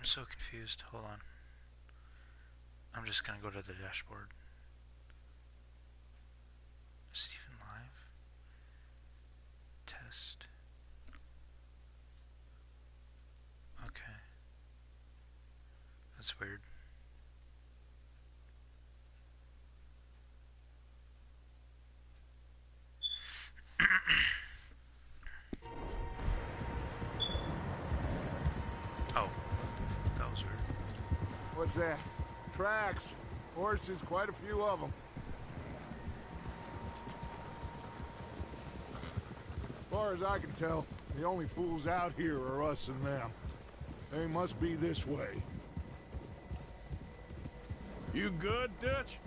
I'm so confused. Hold on. I'm just gonna go to the dashboard. Stephen live? Test. Okay. That's weird. Oh, that was weird. What's that? Tracks. Horses, quite a few of them. As far as I can tell, the only fools out here are us and them. They must be this way. You good, Dutch?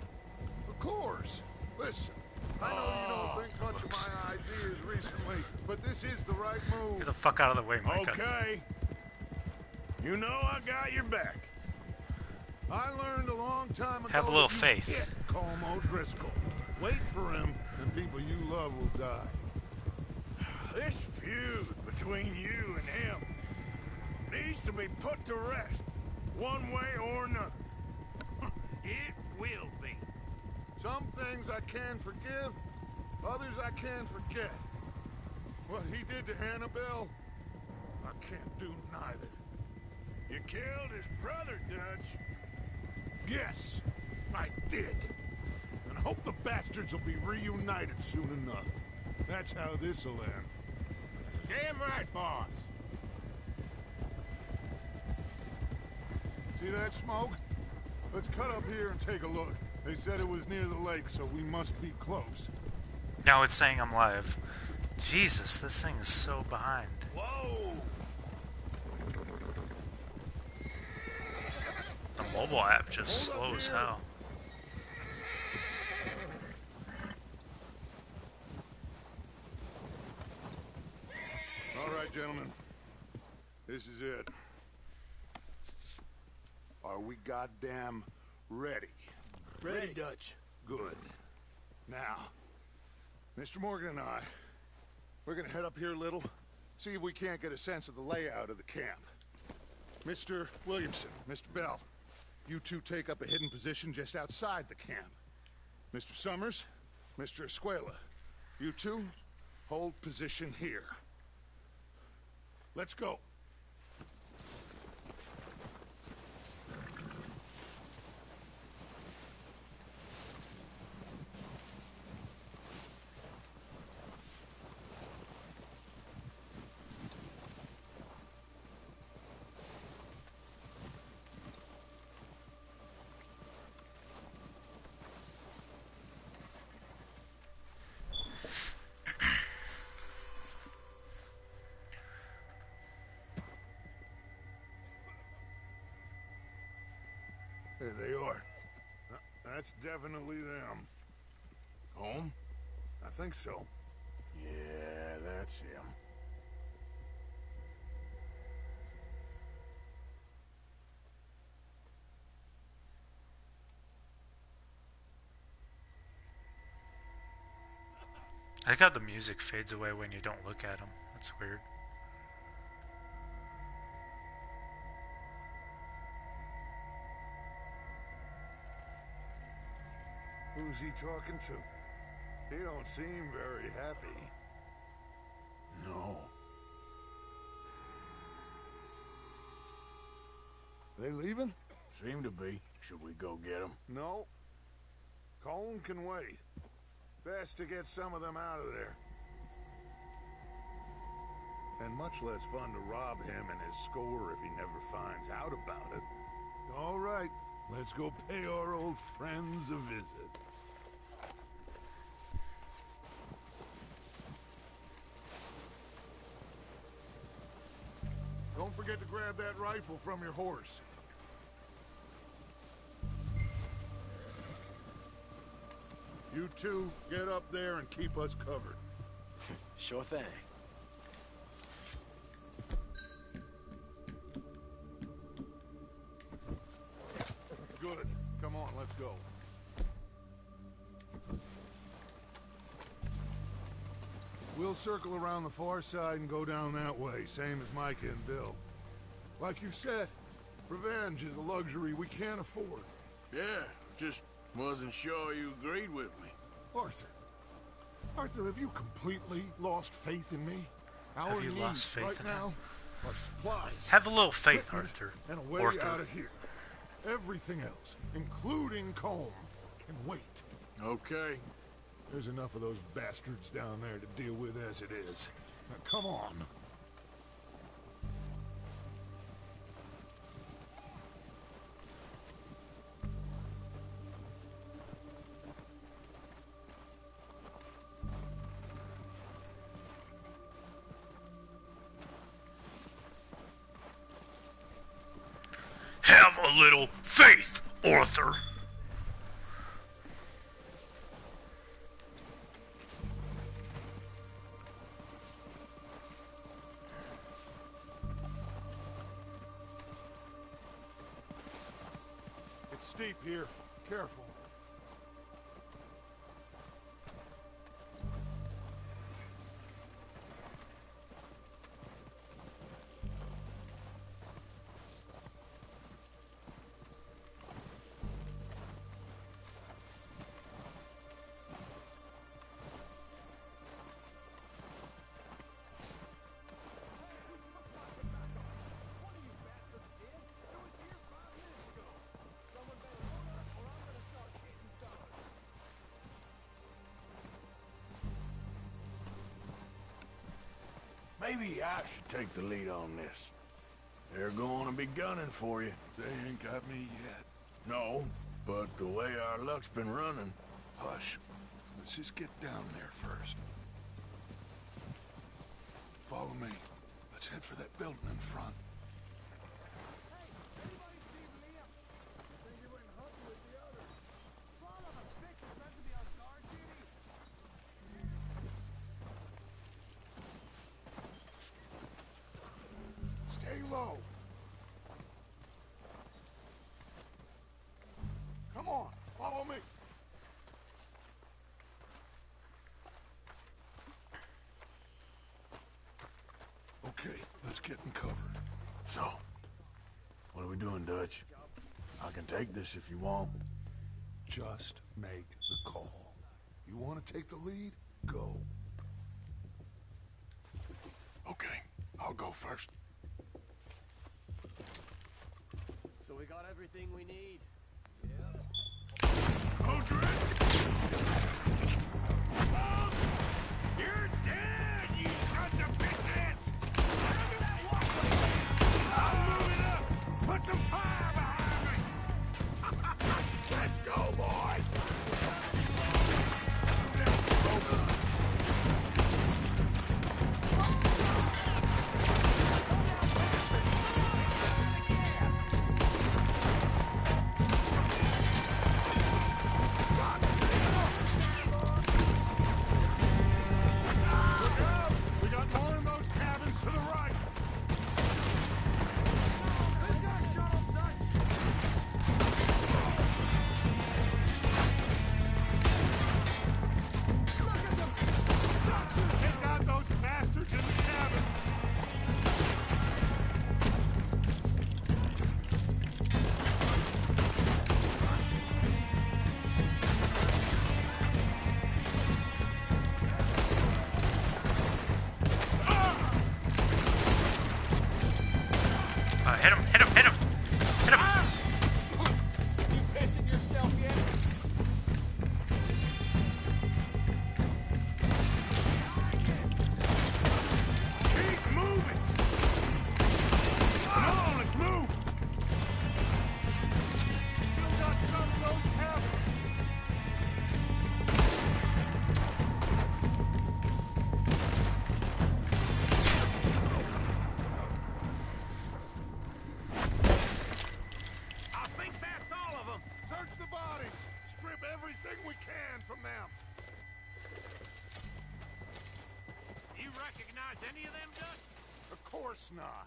Of course. Listen, I know you don't think much of my ideas recently, but this is the right move. Get the fuck out of the way, Micah. Okay. You know I got your back. I learned a long time ago. Have a little that you faith. hit Colm O'Driscoll. Wait for him, and people you love will die. This feud between you and him needs to be put to rest, one way or another. It will be. Some things I can forgive, others I can forget. What he did to Annabelle, I can't do neither. You killed his brother, Dutch. Yes, I did. And I hope the bastards will be reunited soon enough. That's how this'll end. Damn right, boss. See that smoke? Let's cut up here and take a look. They said it was near the lake, so we must be close. Now it's saying I'm live. Jesus, this thing is so behind. Whoa! The mobile app just slow as hell. All right, gentlemen. This is it. Are we goddamn ready? Ready, Dutch. Good. Now, Mr. Morgan and I, we're gonna head up here a little, see if we can't get a sense of the layout of the camp. Mr. Williamson, Mr. Bell, you two take up a hidden position just outside the camp. Mr. Summers, Mr. Escuela, you two hold position here. Let's go. There they are. That's definitely them. Home? I think so. Yeah, that's him. I like how the music fades away when you don't look at them. That's weird. Who's he talking to? He don't seem very happy. No. They leaving? Seem to be. Should we go get him? No. Colm can wait. Best to get some of them out of there. And much less fun to rob him and his score if he never finds out about it. All right, let's go pay our old friends a visit. Don't forget to grab that rifle from your horse. You two, get up there and keep us covered. Sure thing. Good. Come on, let's go. We'll circle around the far side and go down that way, same as Micah and Bill. Like you said, Revenge is a luxury we can't afford. Yeah, just wasn't sure you agreed with me. Arthur. Arthur, have you completely lost faith in me? Have you needs lost faith right in now are supplies. Have a little faith, equipment, Arthur. And a way Arthur. out of here. Everything else, including Colm, can wait. Okay. There's enough of those bastards down there to deal with as it is. Now, come on. Have a little faith, Arthur. It's steep here. Careful. Maybe I should take the lead on this. They're going to be gunning for you. They ain't got me yet. No, but the way our luck's been running... Hush. Let's just get down there first. Follow me. Let's head for that building in front. Stay low. Come on, follow me. Okay, let's get in cover. So, what are we doing, Dutch? I can take this if you want. Just make the call. You want to take the lead? Go. Okay, I'll go first. So we got everything we need. Odrick! You're dead, you sons of bitches! Remember that walkway? I'm moving up! Put some fire behind me! Let's go, boys! We got more in those cabins to the right! Take out those bastards in the cabin! Hit him, hit him, hit him! Hit him! You pissing yourself yet? Keep moving! Come on, let's move! Still got some of those cabins. I think that's all of them. Search the bodies. Strip everything we can from them. You recognize any of them, Dutch? Of course not.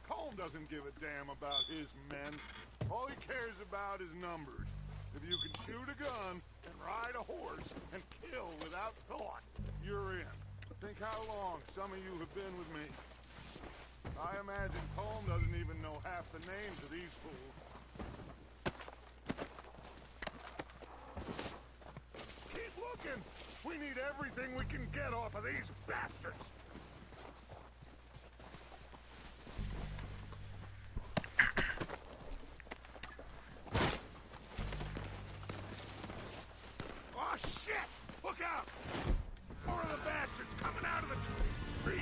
Colm doesn't give a damn about his men. All he cares about is numbers. If you can shoot a gun and ride a horse and kill without thought, you're in. Think how long some of you have been with me. I imagine Colm doesn't even know half off the names of these fools. Keep looking! We need everything we can get off of these bastards! Oh, shit! Look out! More of the bastards coming out of the tree!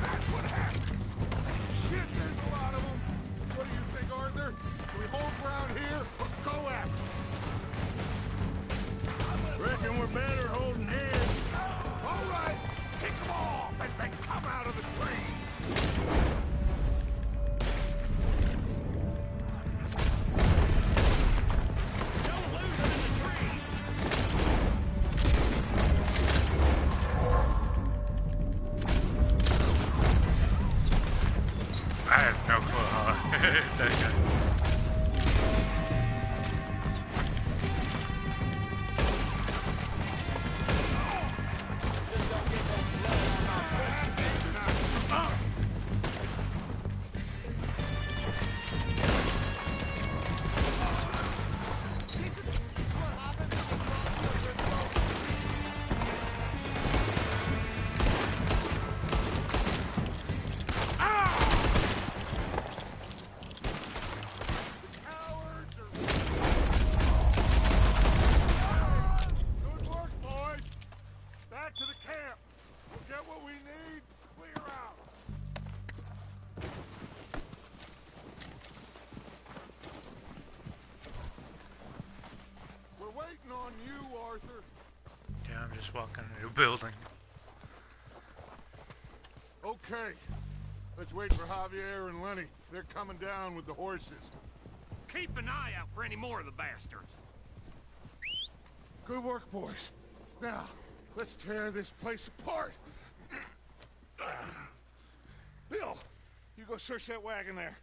That's what happened! Shit, there's a lot of them! What do you think, Arthur? Do we hold ground here or go after them? Reckon we're better holding heads. All right, pick them off as they come out of the trees. Don't lose them in the trees. I have no clue how that guy. Good work, boys. Back to the camp. We'll get what we need. Clear out. We're waiting on you, Arthur. Yeah, I'm just walking into a building. Okay. Let's wait for Javier and Lenny. They're coming down with the horses. Keep an eye out for any more of the bastards. Good work, boys. Now, let's tear this place apart. Bill, you go search that wagon there.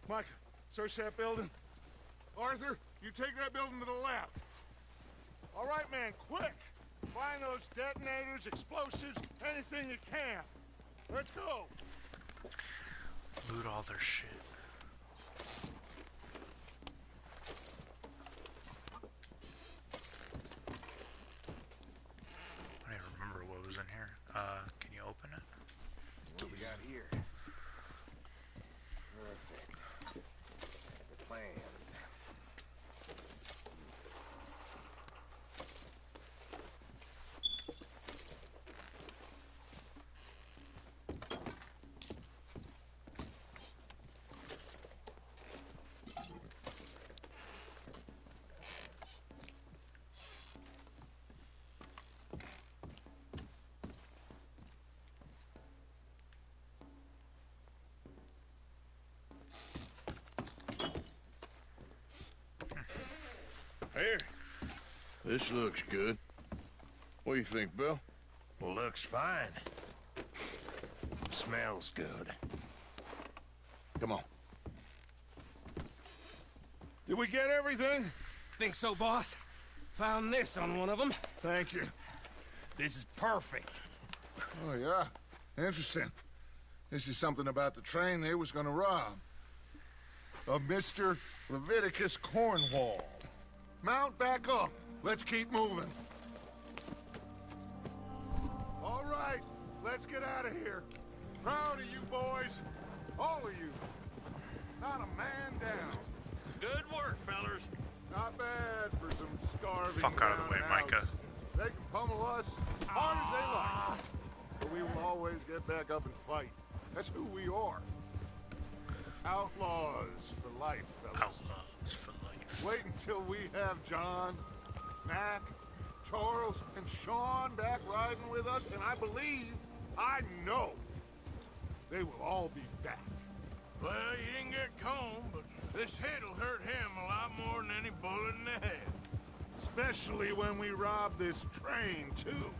Mike, search that building. Arthur, you take that building to the left. All right, man, quick. Find those detonators, explosives, anything you can. Let's go. Loot all their shit. I don't even remember what was in here. Can you open it? What we got here? Perfect. The plans. Here. This looks good. What do you think, Bill? Looks fine. Smells good. Come on. Did we get everything? Think so, boss? Found this on one of them. Thank you. This is perfect. Oh, yeah? Interesting. This is something about the train they was gonna rob. Of Mr. Leviticus Cornwall. Mount back up. Let's keep moving. All right, let's get out of here. Proud of you boys. All of you. Not a man down. Good work, fellers. Not bad for some starving Fuck out of the way, brown Micah. Alex. They can pummel us as hard as they like. But we will always get back up and fight. That's who we are. Outlaws for life, fellas. Outlaws for life. Wait until we have John, Mac, Charles, and Sean back riding with us, and I know, they will all be back. Well, you didn't get Combe, but this hit'll hurt him a lot more than any bullet in the head. Especially when we rob this train, too.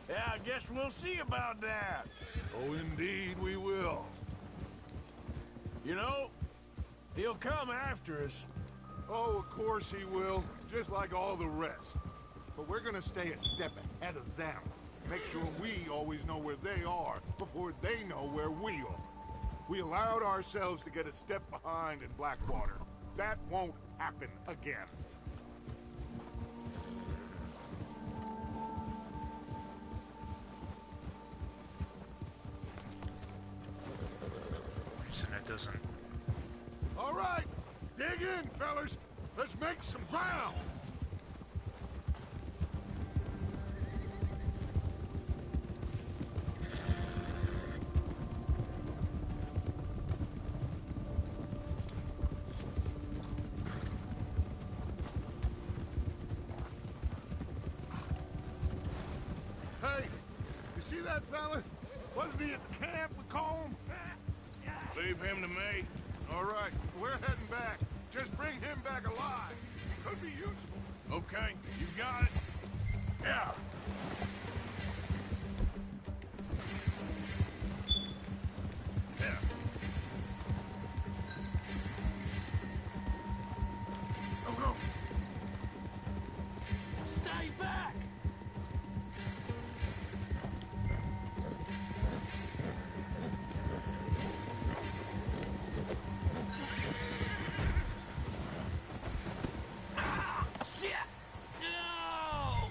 Yeah, I guess we'll see about that. Oh, indeed we will. You know, he'll come after us. Oh, of course he will, just like all the rest. But we're gonna stay a step ahead of them. Make sure we always know where they are before they know where we are. We allowed ourselves to get a step behind in Blackwater. That won't happen again. So it doesn't. All right, dig in, fellas. Let's make some ground. Hey, you see that fella? Wasn't he at the camp with Colm? Leave him to me. All right, we're heading back. Just bring him back alive. Could be useful. Okay, you got it. Yeah. Yeah. Go, go. Stay back! Shit! No!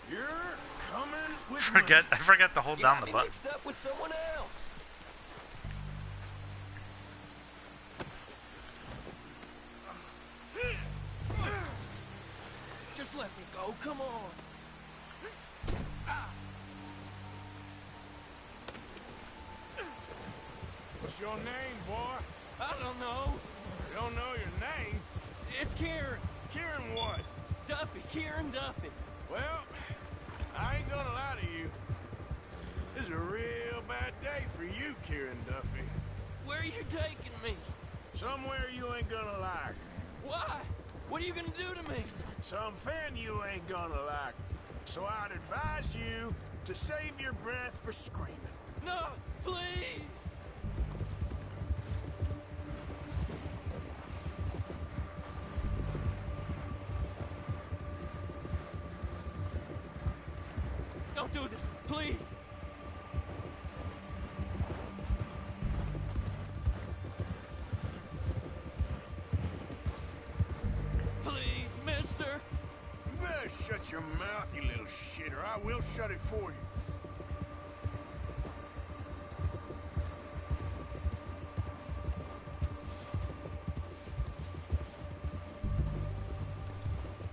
You're coming with I forgot to hold down the button. Mixed up with someone else. Just let me go, come on. What's your name, boy? I don't know. You don't know your name? It's Kieran. Kieran what? Duffy, Kieran Duffy. Well, I ain't gonna lie to you. This is a real bad day for you, Kieran Duffy. Where are you taking me? Somewhere you ain't gonna like. Why? What are you gonna do to me? Something you ain't gonna like. So I'd advise you to save your breath for screaming. No, please! Don't do this, please! Please, mister! You better shut your mouth, you little shit, or I will shut it for you.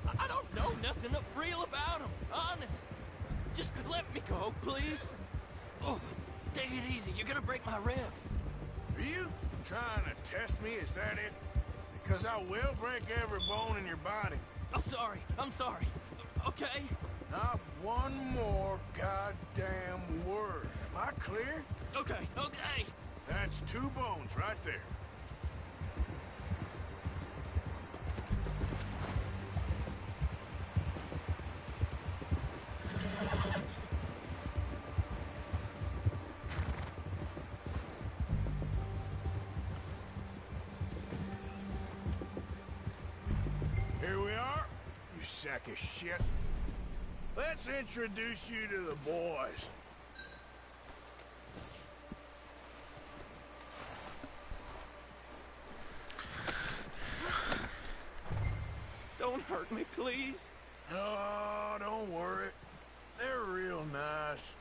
I don't know nothing real about him, honest. Just let me go, please. Oh, take it easy. You're gonna break my ribs. Are you trying to test me? Is that it? Because I will break every bone in your body. I'm sorry. I'm sorry. Okay? Not one more goddamn word. Am I clear? Okay. Okay. That's 2 bones right there. Here we are, you sack of shit. Let's introduce you to the boys. Don't hurt me, please. Oh, don't worry. They're real nice.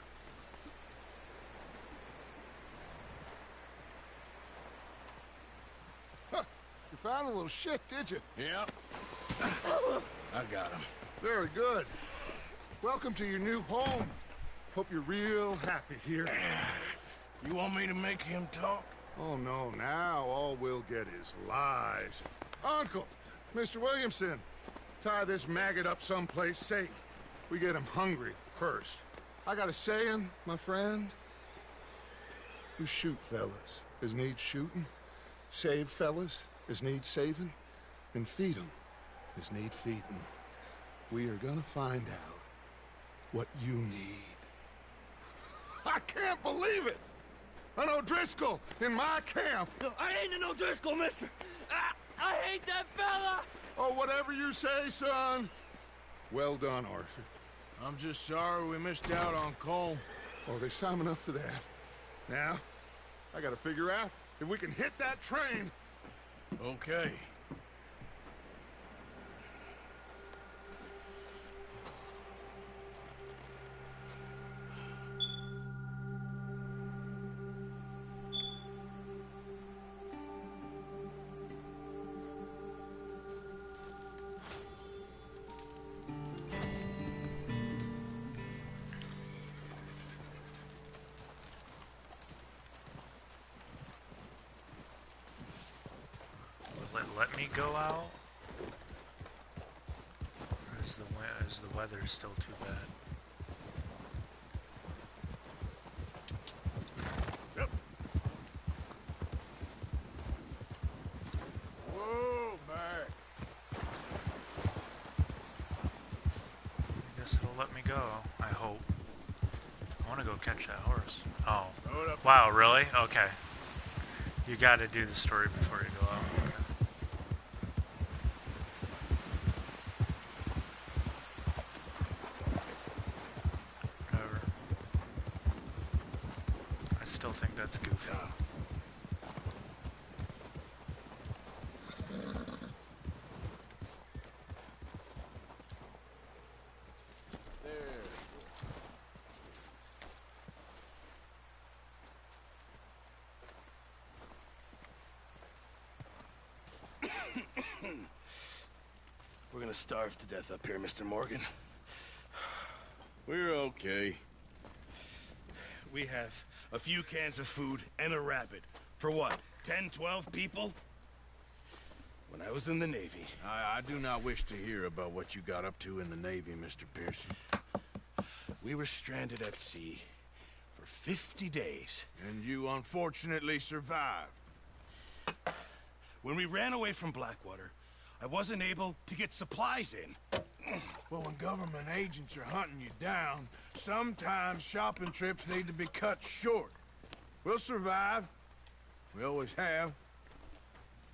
Huh. You found a little shit, did you? Yep. I got him. Very good. Welcome to your new home. Hope you're real happy here. You want me to make him talk? Oh, no, now all we'll get is lies. Uncle, Mr. Williamson, tie this maggot up someplace safe. We get him hungry first. I got a saying, my friend. We shoot fellas as need shooting, save fellas as need saving, and feed 'em as need feeding. We are gonna find out what you need. I can't believe it! An O'Driscoll in my camp. I ain't an O'Driscoll, mister. I hate that fella. Oh, whatever you say, son. Well done, Arthur. I'm just sorry we missed out on Colm. Oh, there's time enough for that. Now, I gotta figure out if we can hit that train. Okay. Will it let me go out? Or is the weather still too bad? Yep. Whoa, back. I guess it'll let me go. I hope. I want to go catch that horse. Oh. Hold up. Wow, really? Okay. You gotta do the story before you go out. Whatever. I still think that's goofy. We're gonna starve to death up here, Mr. Morgan. We're okay. We have a few cans of food and a rabbit. For what, 10, 12 people? When I was in the Navy... I do not wish to hear about what you got up to in the Navy, Mr. Pearson. We were stranded at sea for 50 days. And you unfortunately survived. When we ran away from Blackwater, I wasn't able to get supplies in. Well, when government agents are hunting you down, sometimes shopping trips need to be cut short. We'll survive. We always have.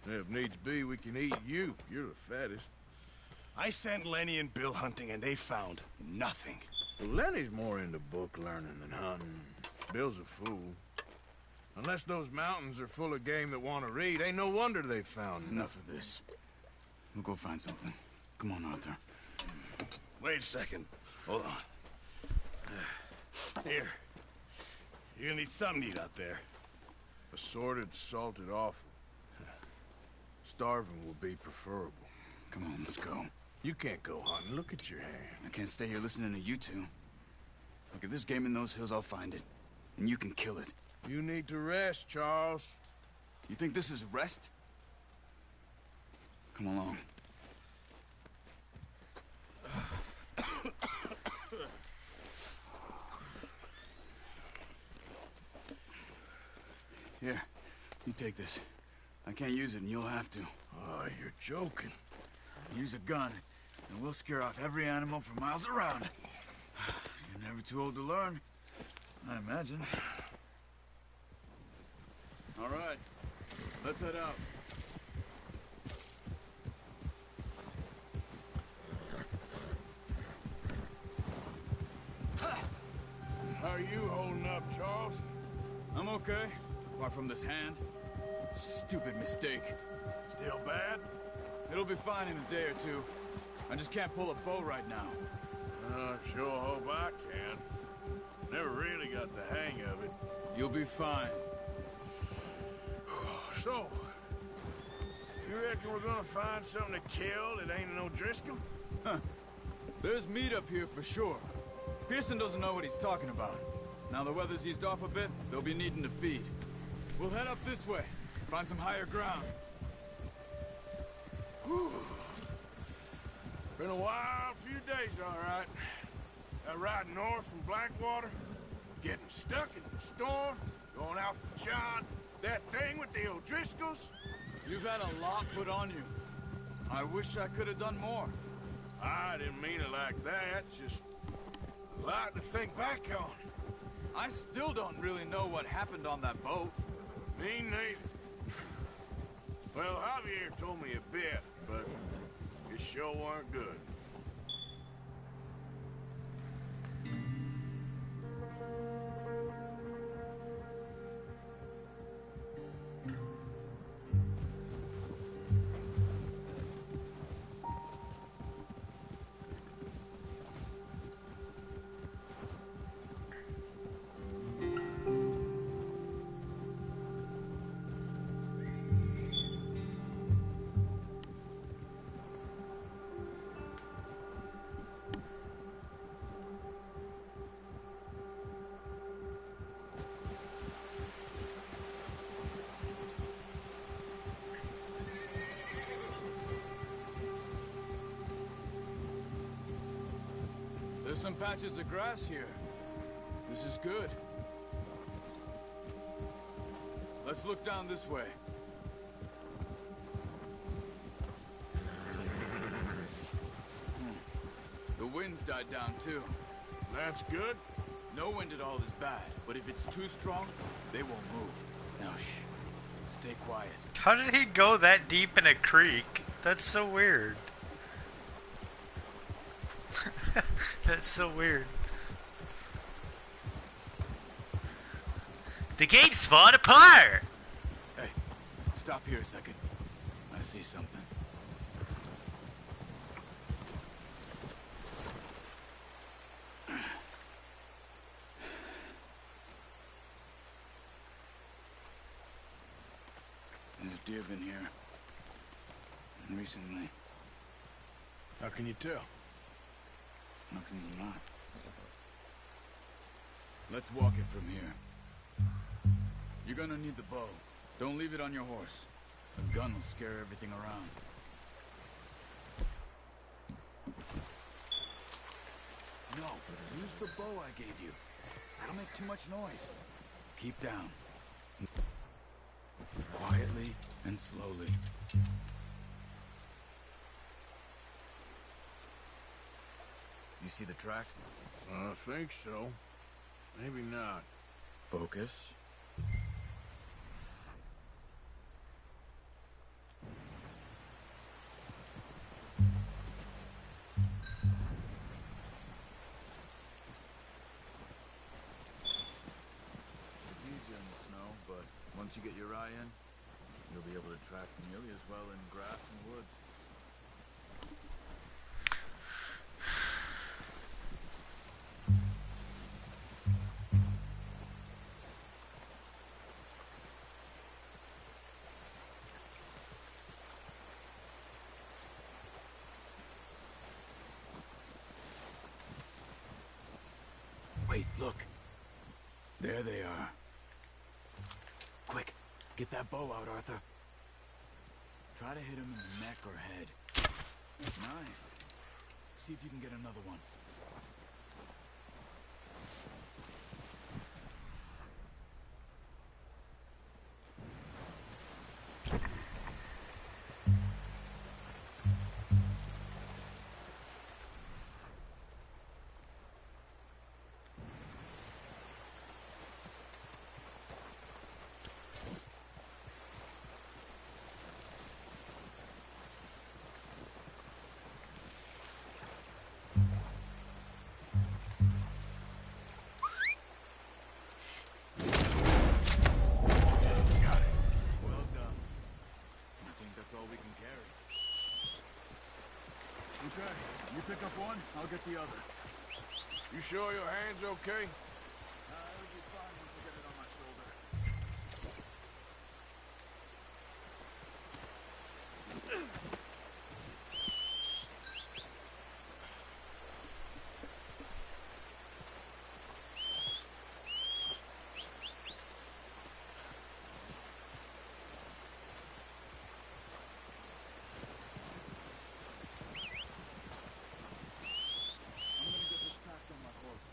And if needs be, we can eat you. You're the fattest. I sent Lenny and Bill hunting, and they found nothing. Well, Lenny's more into book learning than hunting. Bill's a fool. Unless those mountains are full of game that want to read, ain't no wonder they found Enough of this. We'll go find something. Come on, Arthur. Wait a second. Hold on. Here. You're gonna need something to eat out there. assorted, salted offal. Starving will be preferable. Come on, let's go. You can't go hunting. Look at your hand. I can't stay here listening to you two. Look, if there's game in those hills, I'll find it. And you can kill it. You need to rest, Charles. You think this is rest? Come along. Here, you take this. I can't use it, and you'll have to. Oh, you're joking. Use a gun, and we'll scare off every animal for miles around. You're never too old to learn, I imagine. All right, let's head out. How are you holding up, Charles? I'm okay, apart from this hand. Stupid mistake. Still bad? It'll be fine in a day or two. I just can't pull a bow right now. Sure hope I can. Never really got the hang of it. You'll be fine. So, you reckon we're gonna find something to kill that ain't an O'Driscoll? Huh. There's meat up here for sure. Pearson doesn't know what he's talking about. Now the weather's eased off a bit, they'll be needing to feed. We'll head up this way, find some higher ground. Whew. Been a wild few days, all right. That ride north from Blackwater, getting stuck in the storm, going out for John, that thing with the O'Driscolls. You've had a lot put on you. I wish I could have done more. I didn't mean it like that, just a lot to think back on. I I still don't really know what happened on that boat. Me neither. Well, Javier told me a bit, but it sure weren't good. There's some patches of grass here. This is good. Let's look down this way. The wind's died down too. That's good. No wind at all is bad, but if it's too strong, they won't move. Now shh. Stay quiet. How did he go that deep in a creek? That's so weird. That's so weird. The game's falling apart! Hey, stop here a second. I see something. There's deer been here. And recently. How can you tell? How can you not? Let's walk it from here. You're gonna need the bow. Don't leave it on your horse. A gun will scare everything around. No, use the bow I gave you. That'll make too much noise. Keep down. Quietly and slowly. You see the tracks? I think so. Maybe not. Focus. It's easier in the snow, but once you get your eye in, you'll be able to track nearly as well in grass and woods. Wait, look. There they are. Quick, get that bow out, Arthur. Try to hit him in the neck or head. Nice. See if you can get another one. Okay, you pick up one, I'll get the other. You sure your hand's okay? It'll be fine once I get it on my shoulder. I'm gonna get this packed on my horse.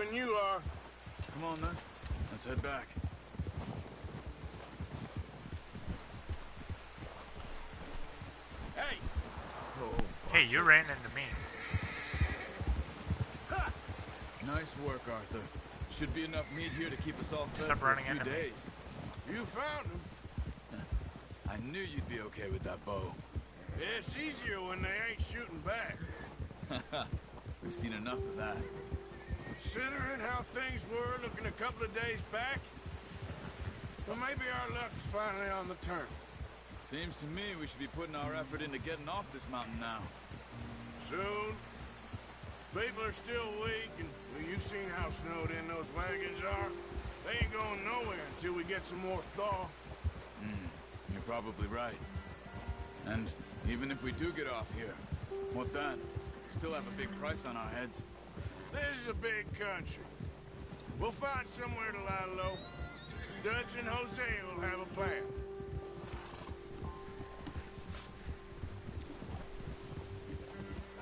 than you are. Come on, then. Let's head back. Hey! Hey, you ran into me. Nice work, Arthur. Should be enough meat here to keep us all fed Stop for a running few into me. days. You found him. I knew you'd be okay with that bow. It's easier when they ain't shooting back. We've seen enough of that. Considering how things were looking a couple of days back, well, maybe our luck's finally on the turn. Seems to me we should be putting our effort into getting off this mountain now. Soon. People are still weak, and well, you've seen how snowed in those wagons are. They ain't going nowhere until we get some more thaw. You're probably right. And even if we do get off here, what then? Still have a big price on our heads. This is a big country. We'll find somewhere to lie low. Dutch and Jose will have a plan.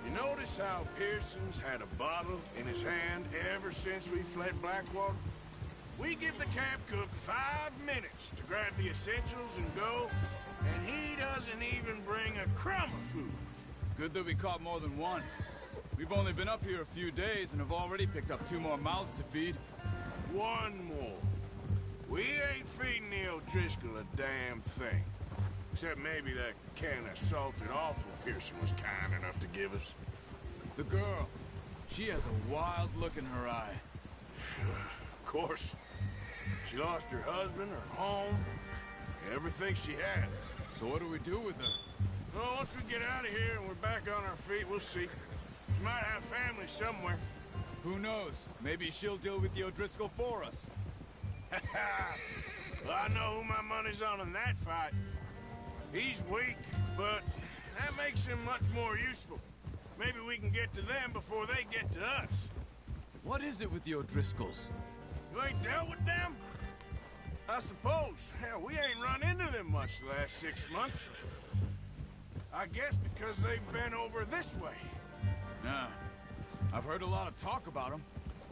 You notice how Pearson's had a bottle in his hand ever since we fled Blackwater? We give the camp cook 5 minutes to grab the essentials and go, and he doesn't even bring a crumb of food. Good that we caught more than one. We've only been up here a few days and have already picked up 2 more mouths to feed. 1 more. We ain't feeding the O'Driscoll a damn thing. Except maybe that can of salted offal Pearson was kind enough to give us. The girl. She has a wild look in her eye. Of course. She lost her husband, her home, everything she had. So what do we do with her? Well, once we get out of here and we're back on our feet, we'll see. She might have family somewhere. Who knows? Maybe she'll deal with the O'Driscoll for us. Well, I know who my money's on in that fight. He's weak, but that makes him much more useful. Maybe we can get to them before they get to us. What is it with the O'Driscolls? You ain't dealt with them? I suppose. Hell, we ain't run into them much the last 6 months. I guess because they've been over this way. Nah. I've heard a lot of talk about them.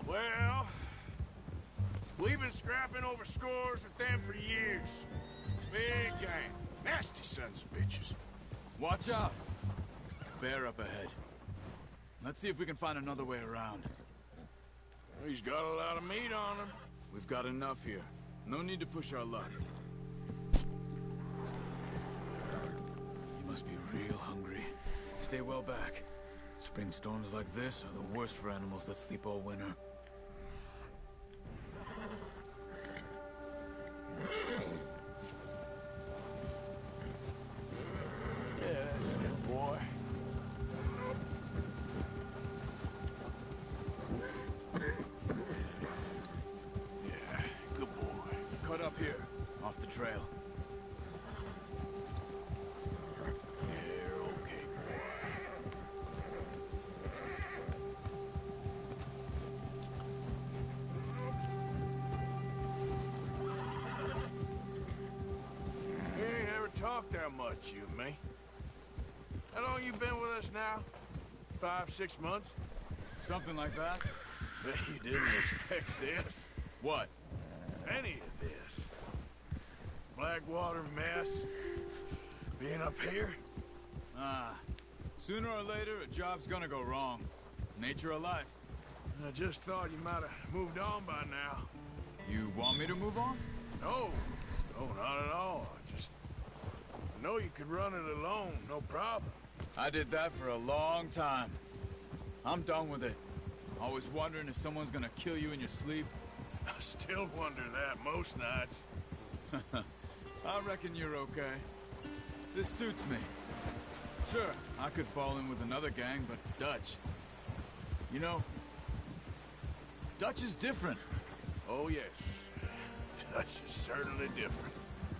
Well, we've been scrapping over scores with them for years. Big gang. Nasty sons of bitches. Watch out. Bear up ahead. Let's see if we can find another way around. He's got a lot of meat on him. We've got enough here. No need to push our luck. You must be real hungry. Stay well back. Spring storms like this are the worst for animals that sleep all winter. Yeah, that's it, boy. Yeah, good boy. Cut up here, off the trail. Yeah, okay, boy. We ain't ever talked that much, you and me. How long you been with us now? 5, 6 months? Something like that? Bet you didn't expect this. What? Any of this. Blackwater mess. Being up here. Sooner or later, a job's gonna go wrong. Nature of life. I just thought you might have moved on by now. You want me to move on? No, no, not at all. I know you could run it alone, no problem. I did that for a long time. I'm done with it. Always wondering if someone's gonna kill you in your sleep. I still wonder that most nights. I reckon you're okay. This suits me. Sure, I could fall in with another gang, but Dutch... You know, Dutch is different. Oh, yes. Dutch is certainly different.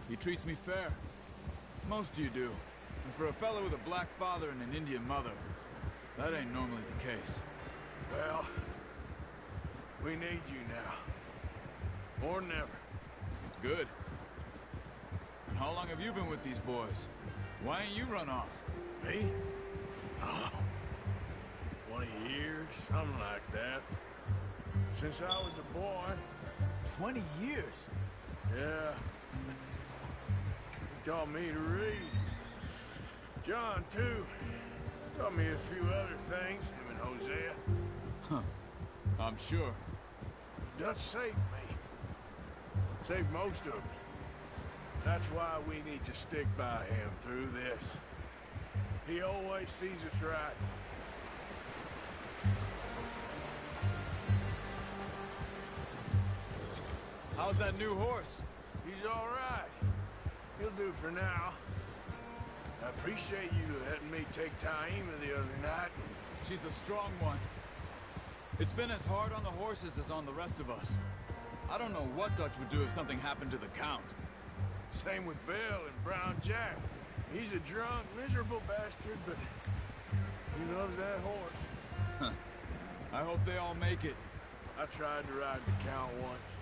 He treats me fair. Most of you do. And for a fellow with a black father and an Indian mother, that ain't normally the case. Well, we need you now. More than ever. Good. And how long have you been with these boys? Why ain't you run off? Me? Oh, 20 years, something like that. since I was a boy. 20 years. Yeah. He taught me to read. John, too. Taught me a few other things, him and Hosea. I'm sure. Dutch saved me. Saved most of us. That's why we need to stick by him through this. He always sees us right. How's that new horse? He's all right. He'll do for now. I appreciate you letting me take Taima the other night. She's a strong one. It's been as hard on the horses as on the rest of us. I don't know what Dutch would do if something happened to the Count. Same with Bill and Brown Jack. He's a drunk, miserable bastard, but he loves that horse. I hope they all make it. I tried to ride the Count once.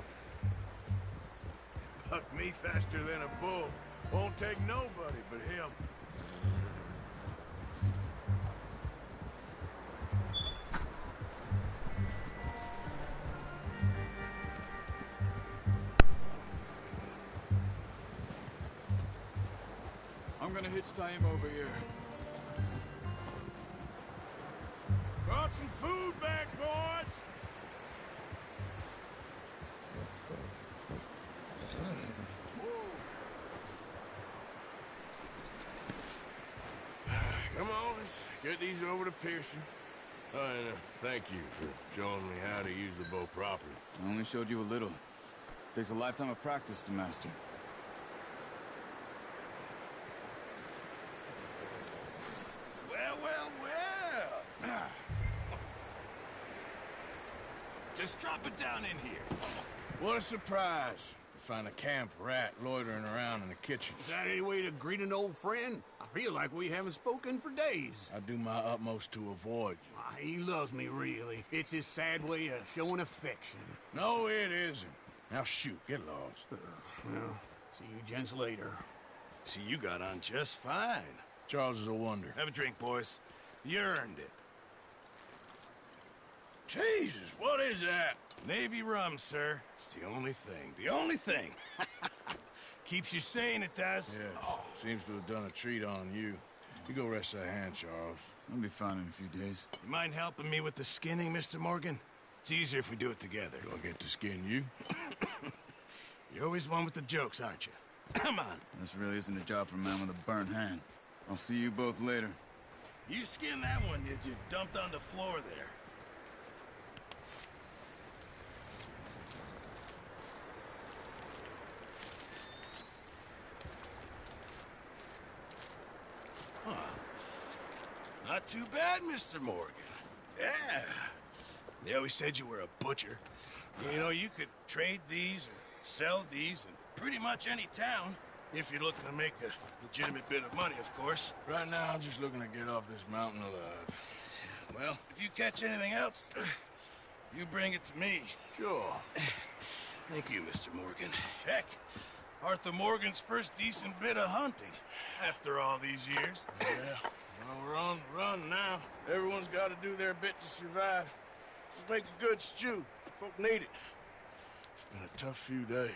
Bucked me faster than a bull. Won't take nobody but him. I'm gonna hitch Taim over here. Brought some food back, boys! Come on, let's get these over to Pearson. Oh, and thank you for showing me how to use the bow properly. I only showed you a little. Takes a lifetime of practice to master. Well, well, well! Just drop it down in here. What a surprise to find a camp rat loitering around in the kitchen. Is that any way to greet an old friend? I feel like we haven't spoken for days. I do my utmost to avoid you. Ah, he loves me, really. It's his sad way of showing affection. No, it isn't. Now shoot, get lost. Well, see you gents later. See, you got on just fine. Charles is a wonder. Have a drink, boys. You earned it. Jesus, what is that? Navy rum, sir. It's the only thing. The only thing. Keeps you sane, it does. Yes, seems to have done a treat on you. You go rest that hand, Charles. I'll be fine in a few days. You mind helping me with the skinning, Mr. Morgan? It's easier if we do it together. Do I get to skin you? You're always one with the jokes, aren't you? Come on. This really isn't a job for a man with a burnt hand. I'll see you both later. You skinned that one that you dumped on the floor there. Not too bad, Mr. Morgan. Yeah. They always said you were a butcher. You know, you could trade these or sell these in pretty much any town. If you're looking to make a legitimate bit of money, of course. Right now, I'm just looking to get off this mountain alive. Well, if you catch anything else, you bring it to me. Sure. Thank you, Mr. Morgan. Heck, Arthur Morgan's first decent bit of hunting after all these years. Yeah. Well, we're on the run now. Everyone's got to do their bit to survive. Just make a good stew. Folk need it. It's been a tough few days.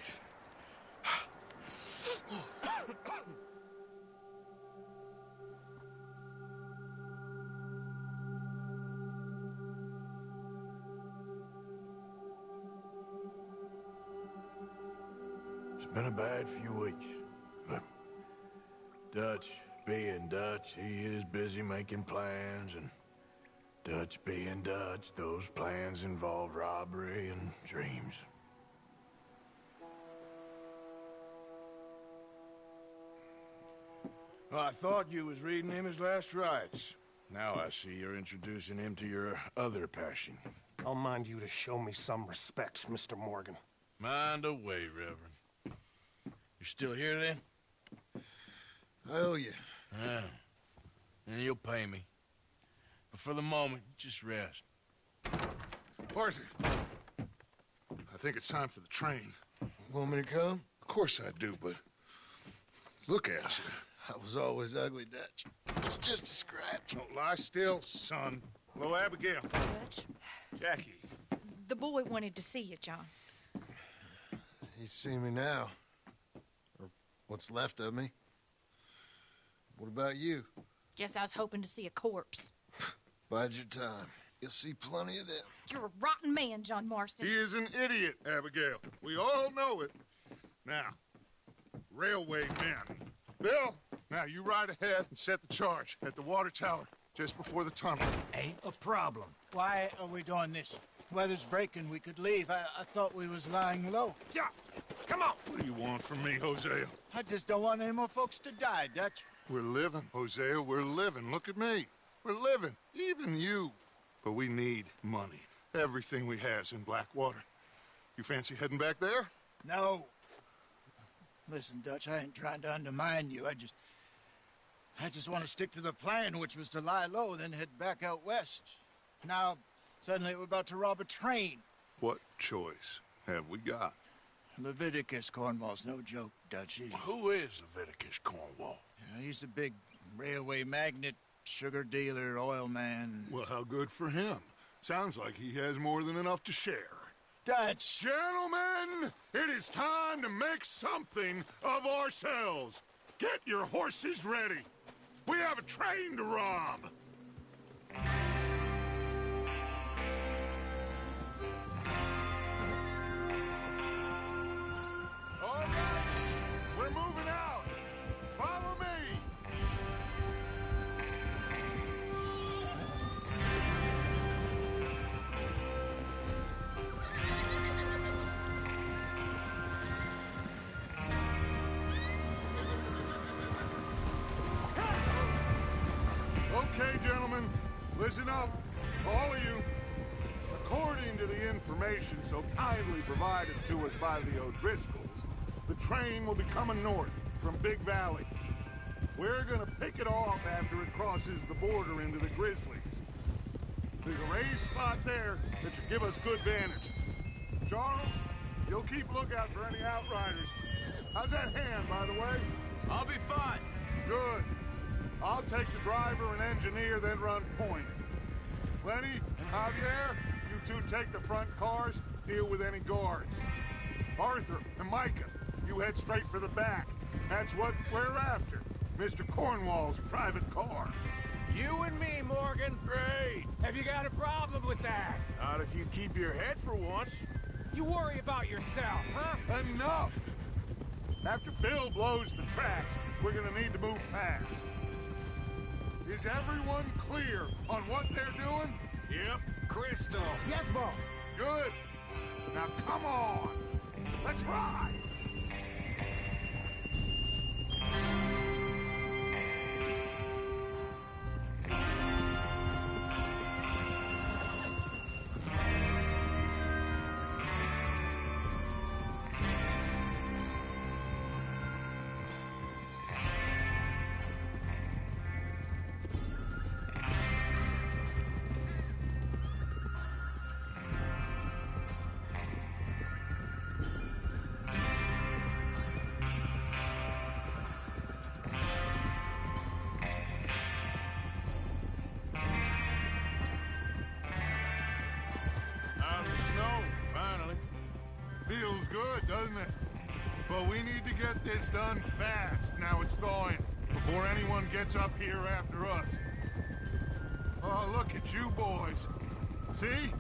It's been a bad few weeks, but Dutch being Dutch, he is busy making plans, and Dutch being Dutch, those plans involve robbery and dreams. Well, I thought you was reading him his last rites. Now I see you're introducing him to your other passion. I'll mind you to show me some respect, Mr. Morgan. Mind away, Reverend. You're still here, then? I owe you. Yeah. And you'll pay me. But for the moment, just rest. Arthur. I think it's time for the train. Want me to come? Of course I do, but look at you. I was always ugly, Dutch. It's just a scratch. Don't lie still, son. Hello, Abigail. Dutch? Jackie. The boy wanted to see you, John. He's seen me now. Or what's left of me. What about you? Guess I was hoping to see a corpse. Bide your time. You'll see plenty of them. You're a rotten man, John Marston. He is an idiot, Abigail. We all know it. Now, railway men. Bill, now you ride ahead and set the charge at the water tower just before the tunnel. Ain't a problem. Why are we doing this? Weather's breaking. We could leave. I thought we was lying low. Yeah, come on. What do you want from me, Hosea? I just don't want any more folks to die, Dutch. We're living, Hosea. We're living. Look at me. We're living. Even you. But we need money. Everything we has in Blackwater. You fancy heading back there? No. Listen, Dutch, I ain't trying to undermine you. I just want to stick to the plan, which was to lie low, then head back out west. Now, suddenly we're about to rob a train. What choice have we got? Leviticus Cornwall's no joke, Dutch. Who is Leviticus Cornwall? He's a big railway magnate, sugar dealer, oil man. Well, how good for him. Sounds like he has more than enough to share. Dutch! Gentlemen, it is time to make something of ourselves. Get your horses ready. We have a train to rob. All right, we're moving out. Follow me. Okay, gentlemen, listen up, all of you. According to the information so kindly provided to us by the O'Driscolls, the train will be coming north from Big Valley. We're gonna pick it off after it crosses the border into the Grizzlies. There's a raised spot there that should give us good vantage. Charles, you'll keep lookout for any outriders. How's that hand, by the way? I'll be fine. Good. I'll take the driver and engineer, then run point. Lenny and Javier, you two take the front cars, deal with any guards. Arthur and Micah, you head straight for the back. That's what we're after. Mr. Cornwall's private car. You and me, Morgan. Great. Have you got a problem with that? Not if you keep your head for once. You worry about yourself, huh? Enough! After Bill blows the tracks, we're gonna need to move fast. Is everyone clear on what they're doing? Yep. Crystal. Yes, boss. Good. Now come on. Let's ride. Feels good, doesn't it? But we need to get this done fast, now it's thawing, before anyone gets up here after us. Oh, look at you boys. See?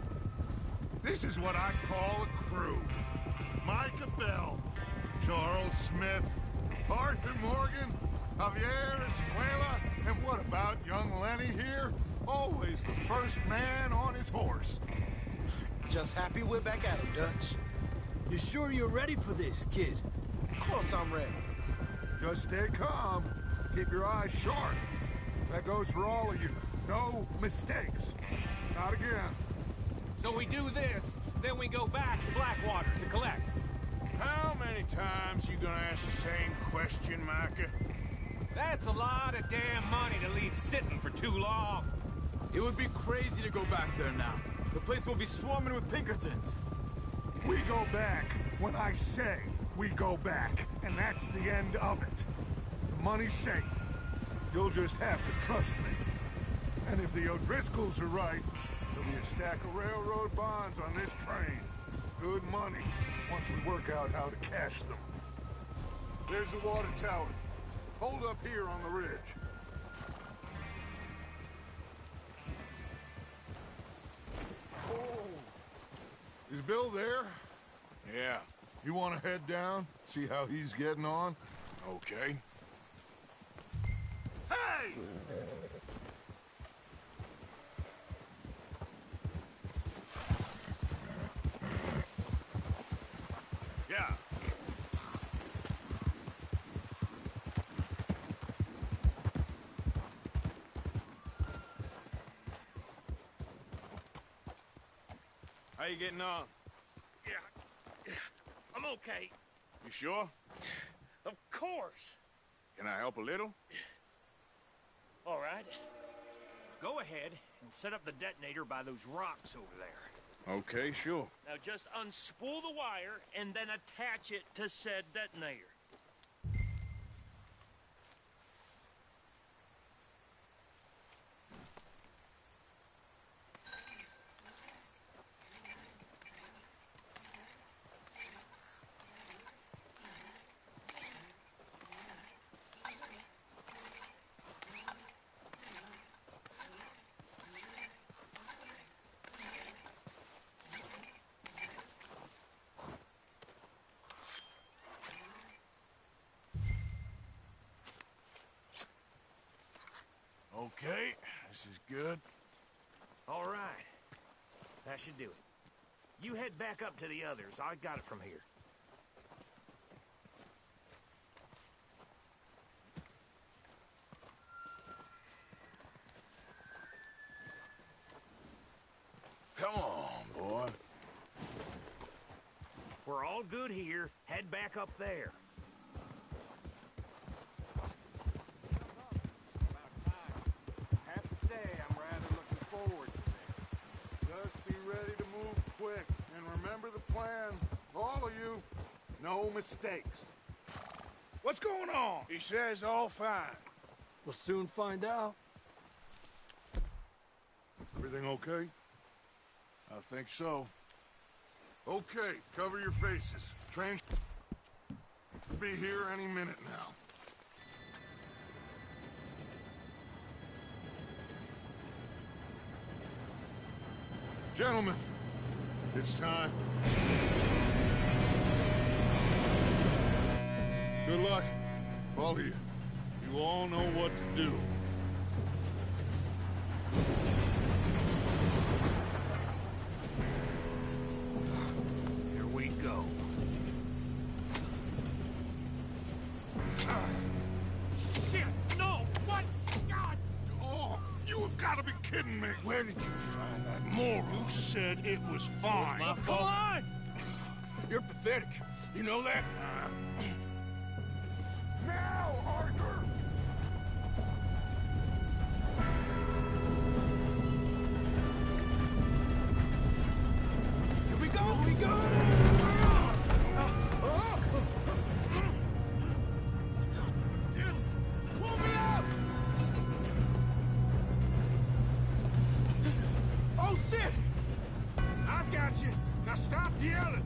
This is what I call a crew. Micah Bell, Charles Smith, Arthur Morgan, Javier Escuela, and what about young Lenny here? Always the first man on his horse. Just happy we're back at him, Dutch. You sure you're ready for this, kid? Of course I'm ready. Just stay calm. Keep your eyes sharp. That goes for all of you. No mistakes. Not again. So we do this, then we go back to Blackwater to collect. How many times you gonna ask the same question, Micah? That's a lot of damn money to leave sitting for too long. It would be crazy to go back there now. The place will be swarming with Pinkertons. We go back when I say we go back, and that's the end of it. The money's safe. You'll just have to trust me. And if the O'Driscolls are right, the be a stack of railroad bonds on this train. Good money, once we work out how to cash them. There's the water tower. Hold up here on the ridge. Oh! Is Bill there? Yeah. You want to head down? See how he's getting on? Okay. Hey! Yeah. How you getting on? Yeah, I'm okay. You sure? Of course. Can I help a little? All right. Go ahead and set up the detonator by those rocks over there. Okay, sure. Now just unspool the wire and then attach it to said detonator. Okay, this is good. All right. That should do it. You head back up to the others. I got it from here. Come on, boy. We're all good here. Head back up there. Have to say, I'm rather looking forward to this. Just be ready to move quick. And remember the plan. All of you, no mistakes. What's going on? He says all fine. We'll soon find out. Everything okay? I think so. Okay, cover your faces. Train should be here any minute now. Gentlemen, it's time. Good luck, all of you. You all know what to do. Here we go. Shit! No! What? God! Oh, you have got to be kidding me. Where did you find that? Moral said it was fine. My fault. Come on! You're pathetic. You know that? Now, Arthur! Here we go! Here we go! Pull me up! Oh, shit! I got you. Now stop yelling.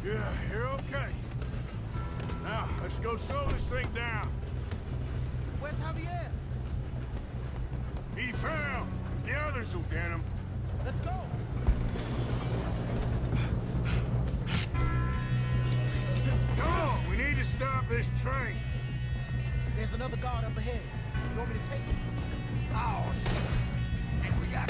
Yeah, you're okay. Now, let's go slow this thing down. Where's Javier? He fell. The others will get him. Let's go. Come on, we need to stop this train. There's another guard up ahead. You want me to take it? Oh, shit. And we got...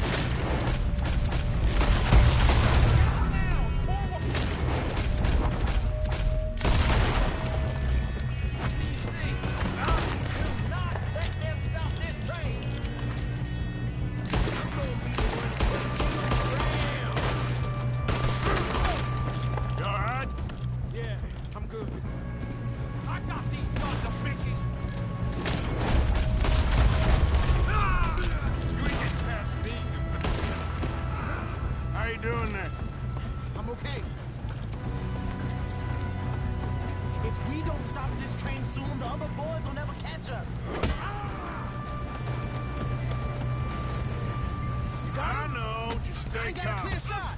I know, just stay calm. Shot.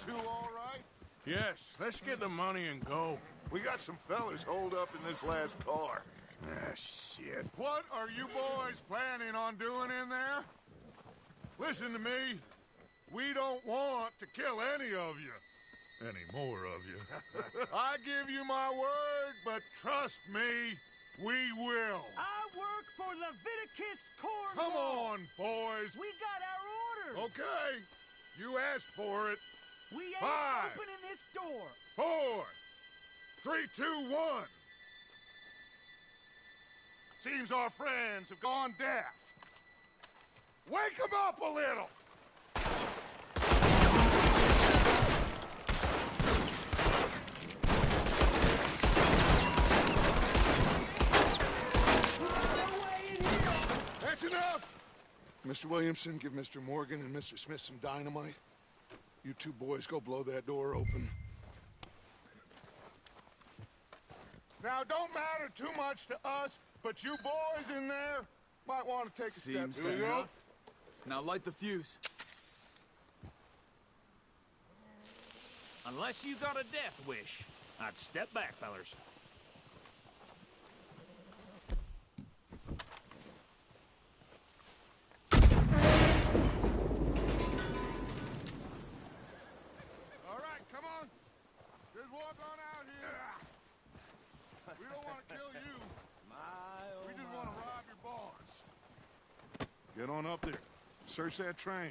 Two all right? Yes, let's get the money and go. We got some fellas holed up in this last car. Ah, shit. What are you boys planning on doing in there? Listen to me. We don't want to kill any of you. Any more of you. I give you my word, but trust me, we will. I work for Leviticus Corps. Come on, boys. We got our orders. Okay. You asked for it. We ain't 5, opening this door. 4, 3, 2, 1. Seems our friends have gone deaf. Wake them up a little. That's enough. Mr. Williamson, give Mr. Morgan and Mr. Smith some dynamite. You two boys go blow that door open. Now, don't matter too much to us, but you boys in there might want to take a Seems step. good enough. Now light the fuse. Unless you got a death wish, I'd step back, fellers. We don't want to kill you. We just want to rob your boss. Get on up there. Search that train.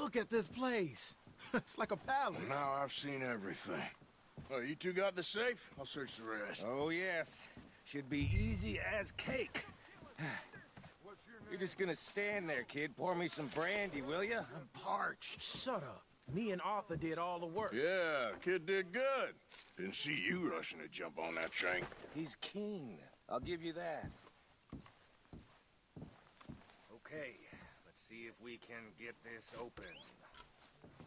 Look at this place. It's like a palace. Now I've seen everything. Well, you two got the safe? I'll search the rest. Oh, yes. Should be easy as cake. You're just gonna stand there, kid. Pour me some brandy, will ya? I'm parched. Shut up. Me and Arthur did all the work. Yeah, kid did good. Didn't see you rushing to jump on that train. He's keen. I'll give you that. Okay, let's see if we can get this open.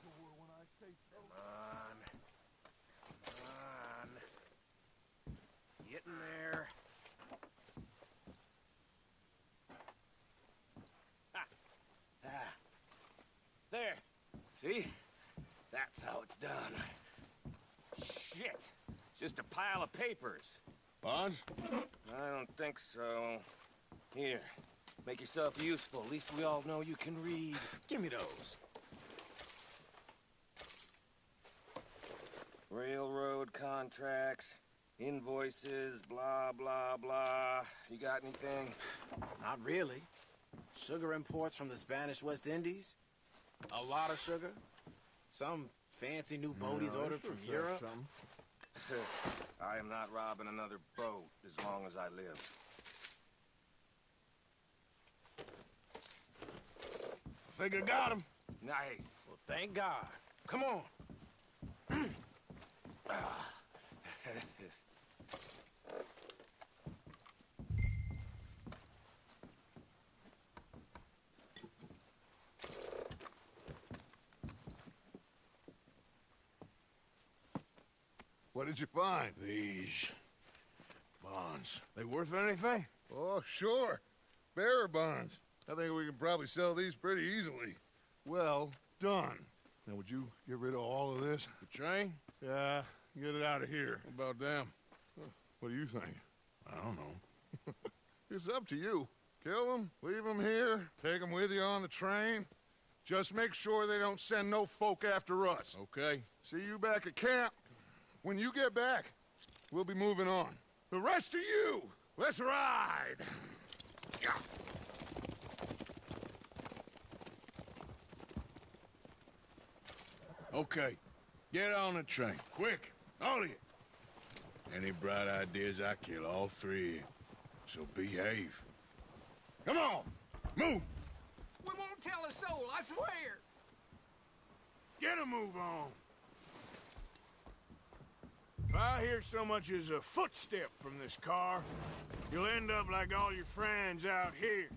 Come on. Come on. Getting there. There. See? That's how it's done. Shit. Just a pile of papers. Bonds? I don't think so. Here. Make yourself useful. At least we all know you can read. Give me those. Railroad contracts, invoices, blah, blah, blah. You got anything? Not really. Sugar imports from the Spanish West Indies. A lot of sugar. Some fancy new boat he's ordered from Europe. I am not robbing another boat as long as I live. I think I got him. Nice. Well, thank God. Come on. What did you find? These bonds. They worth anything? Oh, sure. Bearer bonds. I think we can probably sell these pretty easily. Well done. Now, would you get rid of all of this? The train? Yeah, get it out of here. What about them? What do you think? I don't know. It's up to you. Kill them, leave them here, take them with you on the train. Just make sure they don't send no folk after us. Okay. See you back at camp. When you get back, we'll be moving on. The rest of you, let's ride! Okay. Get on the train. Quick. All of you. Any bright ideas, I kill all three of you. So behave. Come on! Move! We won't tell a soul, I swear! Get a move on! If I hear so much as a footstep from this car, you'll end up like all your friends out here.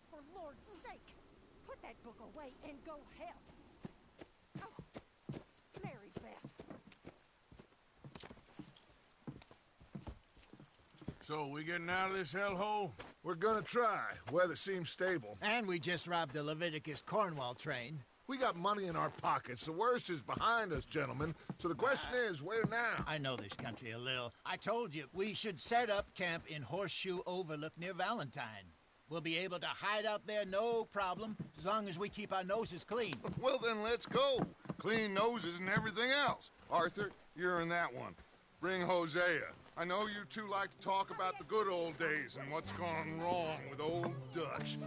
For Lord's sake, put that book away and go help. Oh, Mary Beth. So, we getting out of this hellhole? We're gonna try. Weather seems stable. And we just robbed the Leviticus Cornwall train. We got money in our pockets. The worst is behind us, gentlemen. So the question is, where now? I know this country a little. I told you, we should set up camp in Horseshoe Overlook near Valentine. We'll be able to hide out there, no problem, as long as we keep our noses clean. Well, then let's go. Clean noses and everything else. Arthur, you're in that one. Bring Hosea. I know you two like to talk about the good old days and what's gone wrong with old Dutch.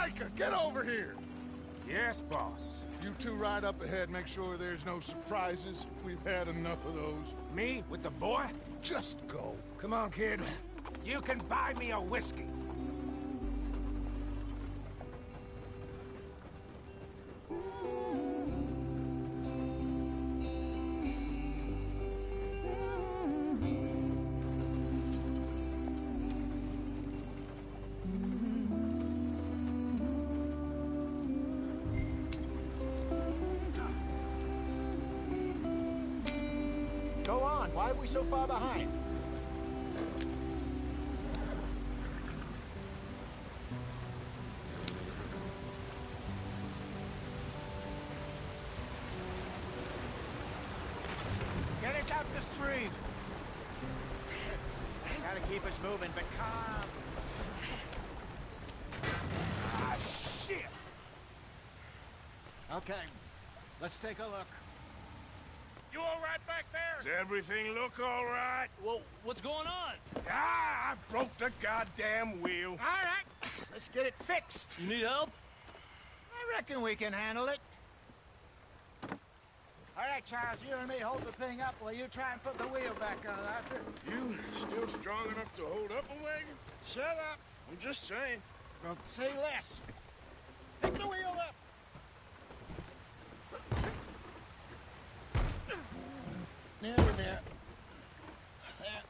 Micah, get over here! Yes, boss. You two ride up ahead, make sure there's no surprises. We've had enough of those. Me with the boy? Just go. Come on, kid. You can buy me a whiskey. Go on. Why are we so far behind? Get us out the stream. Gotta keep us moving, but calm. Ah, shit! Okay, let's take a look. You all right back there? Does everything look all right? Well, what's going on? Ah, I broke the goddamn wheel. All right, let's get it fixed. You need help? I reckon we can handle it. All right, Charles, you and me hold the thing up while you try and put the wheel back on, Arthur. You still strong enough to hold up a wagon? Shut up. I'm just saying. Don't say less. Pick the wheel up. Nearly there. There.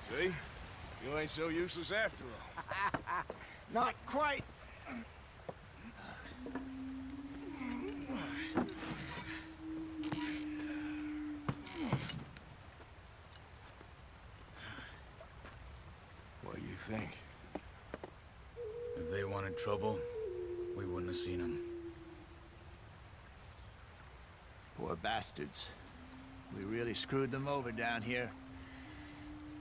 See? You ain't so useless after all. Not quite. What do you think? If they wanted trouble, we wouldn't have seen them. Poor bastards. We really screwed them over down here.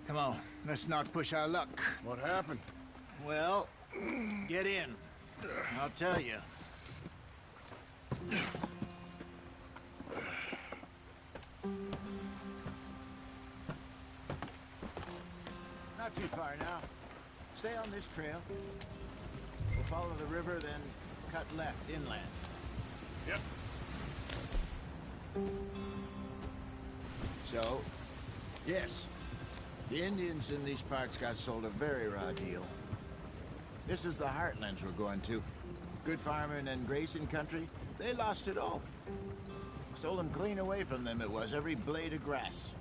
Come on, let's not push our luck. What happened? Well, get in. I'll tell you. Not too far now. Stay on this trail. We'll follow the river, then cut left inland. Yep. So, yes, the Indians in these parts got sold a very raw deal. This is the heartlands we're going to. Good farming and grazing country, they lost it all. Stole them clean away from them, it was, every blade of grass.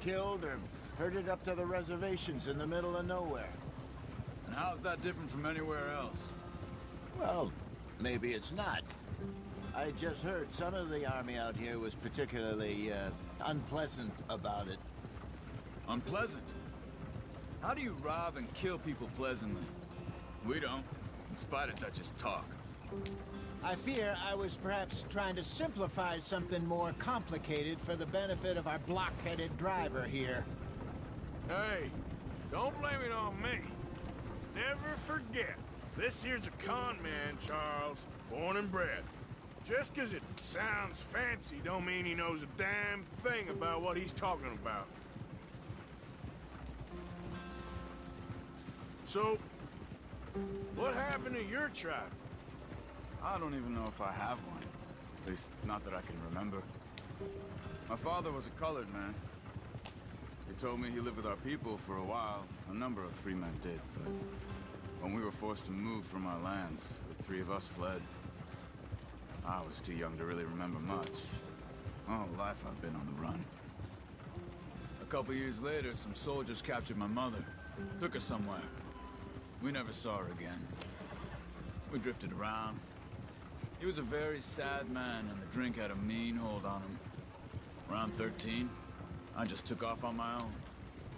Killed or herded up to the reservations in the middle of nowhere. And how's that different from anywhere else? Well, maybe it's not. I just heard some of the army out here was particularly, unpleasant about it. Unpleasant? How do you rob and kill people pleasantly? We don't, in spite of Dutch's talk. I fear I was perhaps trying to simplify something more complicated for the benefit of our block-headed driver here. Hey, don't blame it on me. Never forget, this here's a con man, Charles, born and bred. Just 'cause it sounds fancy don't mean he knows a damn thing about what he's talking about. So, what happened to your tribe? I don't even know if I have one. At least, not that I can remember. My father was a colored man. He told me he lived with our people for a while. A number of free men did, but when we were forced to move from our lands, the three of us fled. I was too young to really remember much. My whole life I've been on the run. A couple years later, some soldiers captured my mother. Took her somewhere. We never saw her again. We drifted around. He was a very sad man, and the drink had a mean hold on him. Around 13, I just took off on my own.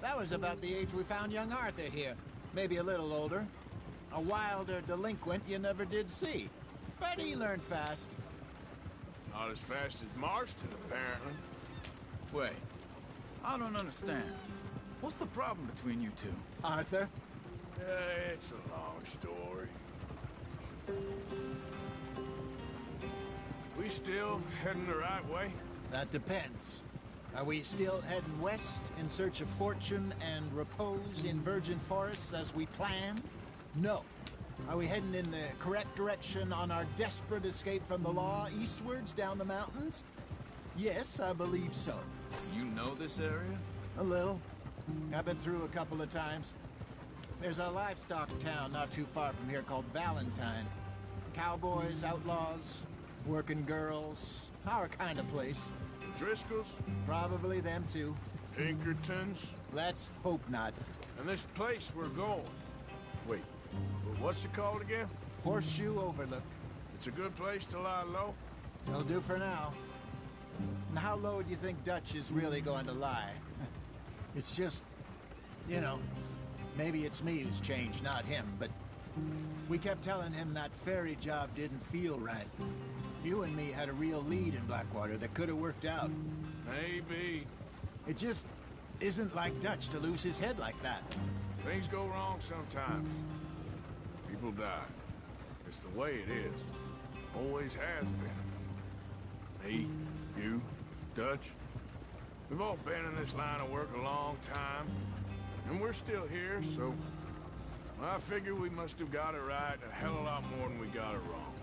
That was about the age we found young Arthur here. Maybe a little older. A wilder delinquent you never did see. But he learned fast. Not as fast as Marston, apparently. Wait, I don't understand. What's the problem between you two? Arthur? It's a long story. We still heading the right way? That depends. Are we still heading west in search of fortune and repose in virgin forests as we planned? No. Are we heading in the correct direction on our desperate escape from the law eastwards down the mountains? Yes, I believe so. You know this area? A little. I've been through a couple of times. There's a livestock town not too far from here called Valentine. Cowboys, outlaws, working girls, our kind of place. Driscoll's? Probably them too. Pinkertons? Let's hope not. And this place we're going. Wait, what's it called again? Horseshoe Overlook. It's a good place to lie low? It'll do for now. And how low do you think Dutch is really going to lie? It's just, you know, maybe it's me who's changed, not him, but we kept telling him that ferry job didn't feel right. You and me had a real lead in Blackwater that could have worked out. Maybe. It just isn't like Dutch to lose his head like that. Things go wrong sometimes. People die. It's the way it is. Always has been. Me, you, Dutch. We've all been in this line of work a long time. And we're still here, so... I figure we must have got it right a hell of a lot more than we got it wrong.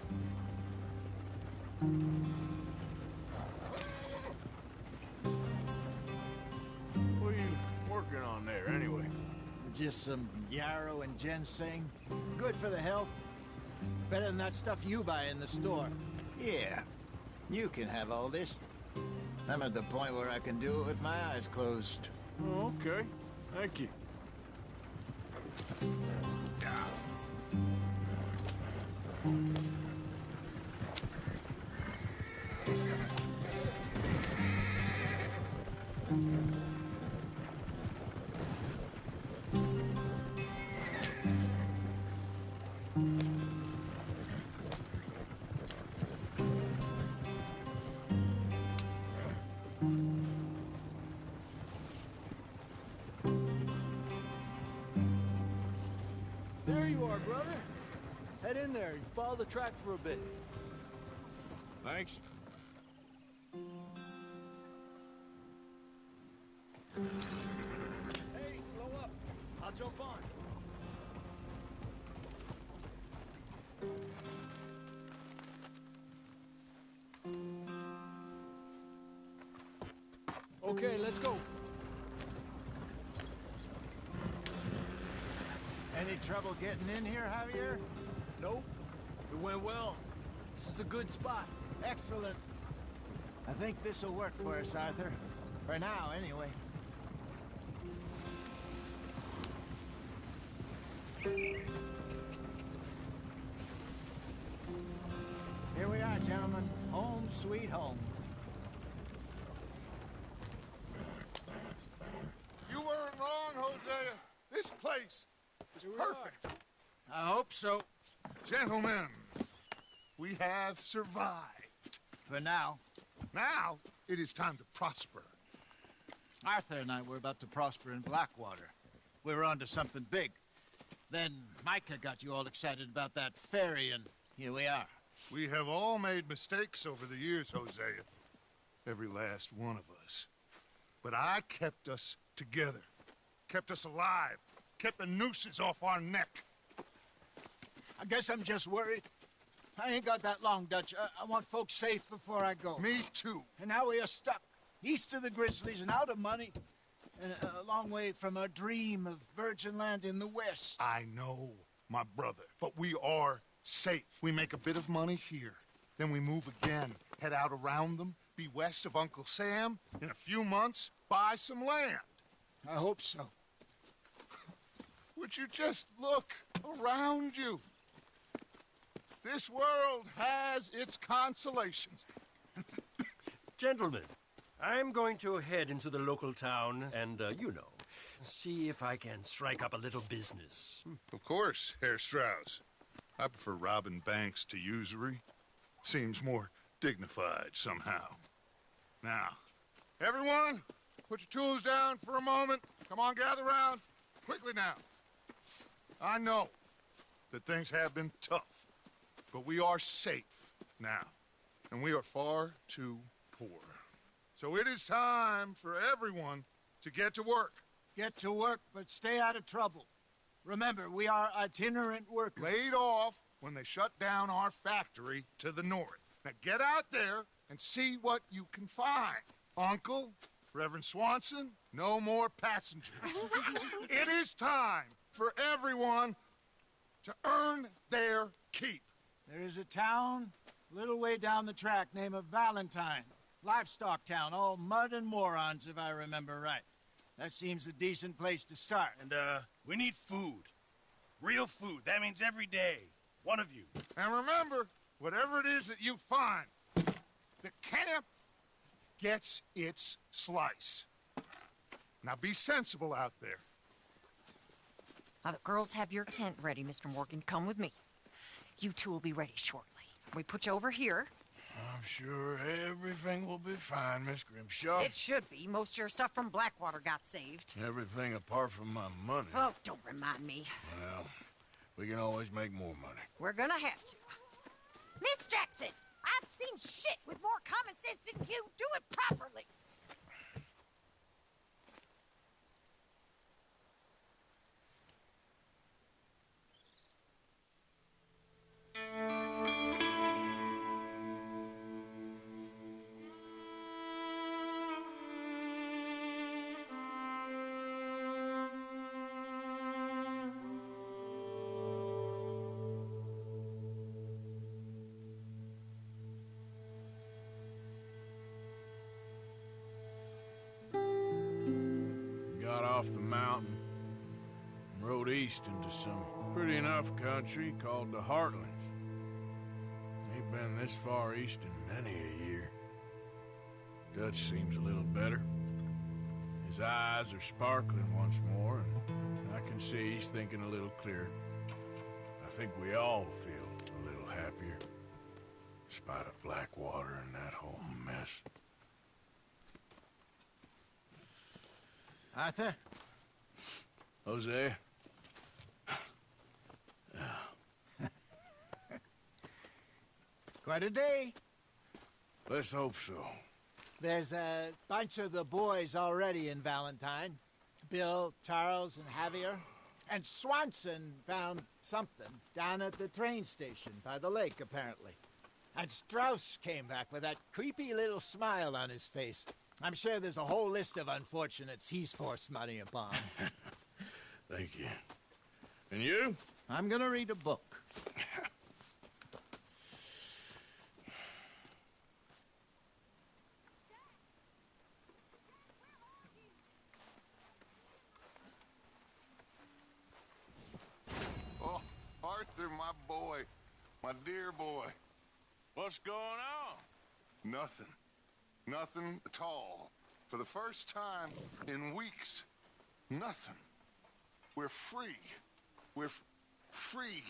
What are you working on there, anyway? Just some yarrow and ginseng. Good for the health. Better than that stuff you buy in the store. Yeah, you can have all this. I'm at the point where I can do it with my eyes closed. Oh, okay. Thank you. There you are, brother. Head in there and follow the track for a bit. Thanks. Hey, slow up. I'll jump on. Okay, let's go. Any trouble getting in here, Javier? Nope. It went well. This is a good spot. Excellent. I think this will work for us, Arthur. For now, anyway. Here we are, gentlemen. Home sweet home. You weren't wrong, Hosea. This place is perfect. I hope so. Gentlemen, we have survived. For now. Now, it is time to prosper. Arthur and I were about to prosper in Blackwater. We were on to something big. Then Micah got you all excited about that ferry, and here we are. We have all made mistakes over the years, Hosea. Every last one of us. But I kept us together. Kept us alive. Kept the nooses off our neck. I guess I'm just worried. I ain't got that long, Dutch. I want folks safe before I go. Me too. And now we are stuck. East of the Grizzlies and out of money. And a long way from our dream of virgin land in the west. I know, my brother. But we are safe. We make a bit of money here. Then we move again. Head out around them. Be west of Uncle Sam. In a few months, buy some land. I hope so. Would you just look around you? This world has its consolations. Gentlemen, I'm going to head into the local town and, you know, see if I can strike up a little business. Of course, Herr Strauss. I prefer robbing banks to usury. Seems more dignified somehow. Now, everyone, put your tools down for a moment. Come on, gather round. Quickly now. I know that things have been tough, but we are safe now, and we are far too poor. So it is time for everyone to get to work. Get to work, but stay out of trouble. Remember, we are itinerant workers. Laid off when they shut down our factory to the north. Now get out there and see what you can find. Uncle, Reverend Swanson, no more passengers. It is time for everyone to earn their keep. There is a town a little way down the track named Valentine. Livestock town, all mud and morons, if I remember right. That seems a decent place to start. And, we need food. Real food. That means every day. One of you. And remember, whatever it is that you find, the camp gets its slice. Now be sensible out there. Now, the girls have your tent ready, Mr. Morgan. Come with me. You two will be ready shortly. We put you over here. I'm sure everything will be fine, Miss Grimshaw. It should be. Most of your stuff from Blackwater got saved. Everything apart from my money. Oh, don't remind me. Well, we can always make more money. We're gonna have to. Miss Jackson, I've seen shit with more common sense than you. Do it properly. Got off the mountain and rode east into some pretty enough country called the Heartlands. Ain't been this far east in many a year. Dutch seems a little better. His eyes are sparkling once more, and I can see he's thinking a little clearer. I think we all feel a little happier, in spite of Blackwater and that whole mess. Arthur? Jose? Quite a day. Let's hope so. There's a bunch of the boys already in Valentine. Bill, Charles, and Javier. And Swanson found something down at the train station by the lake, apparently. And Strauss came back with that creepy little smile on his face. I'm sure there's a whole list of unfortunates he's forced money upon. Thank you. And you? I'm gonna read a book. Oh, Arthur, my boy. My dear boy. What's going on? Nothing. Nothing at all. For the first time in weeks. Nothing. We're free. We're free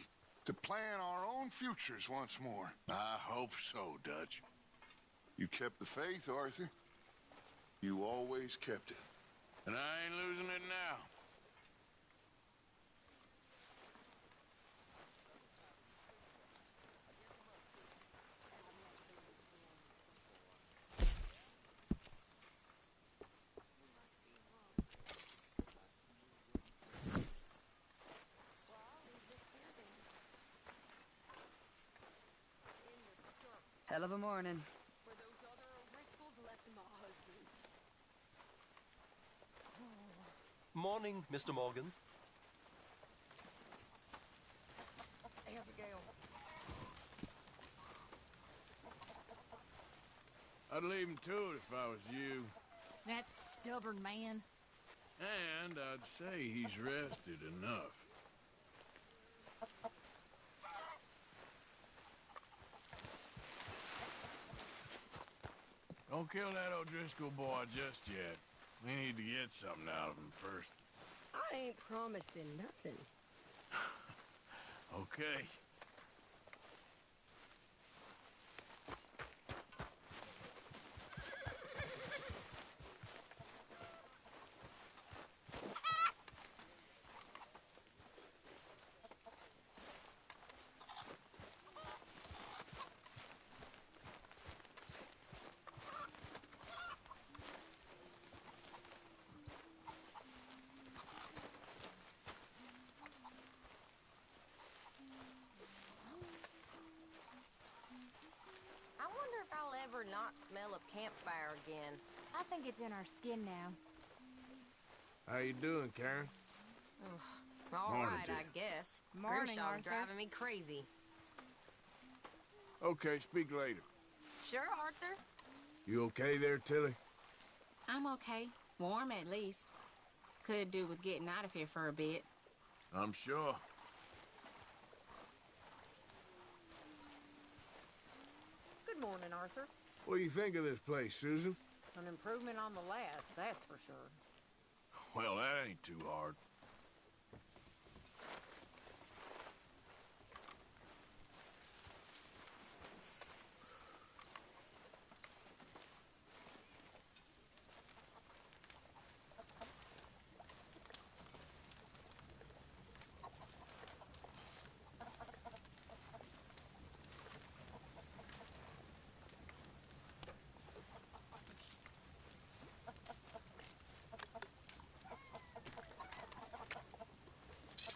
to plan our own futures once more. I hope so, Dutch. You kept the faith, Arthur. You always kept it. And I ain't losing it now. Hell of a morning. Morning, Mr. Morgan. Abigail. I'd leave him to it if I was you. That stubborn man. And I'd say he's rested enough. Don't kill that O'Driscoll boy just yet. We need to get something out of him first. I ain't promising nothing. Okay. ever not smell of campfire again? I think it's in our skin now. How you doing, Karen? All Morning, right, dear. I guess. Morning, Gershaw's Arthur. driving me crazy. Okay, speak later. Sure, Arthur. You okay there, Tilly? I'm okay. Warm, at least. Could do with getting out of here for a bit. I'm sure. Good morning, Arthur. What do you think of this place, Susan? An improvement on the last, that's for sure. Well, that ain't too hard.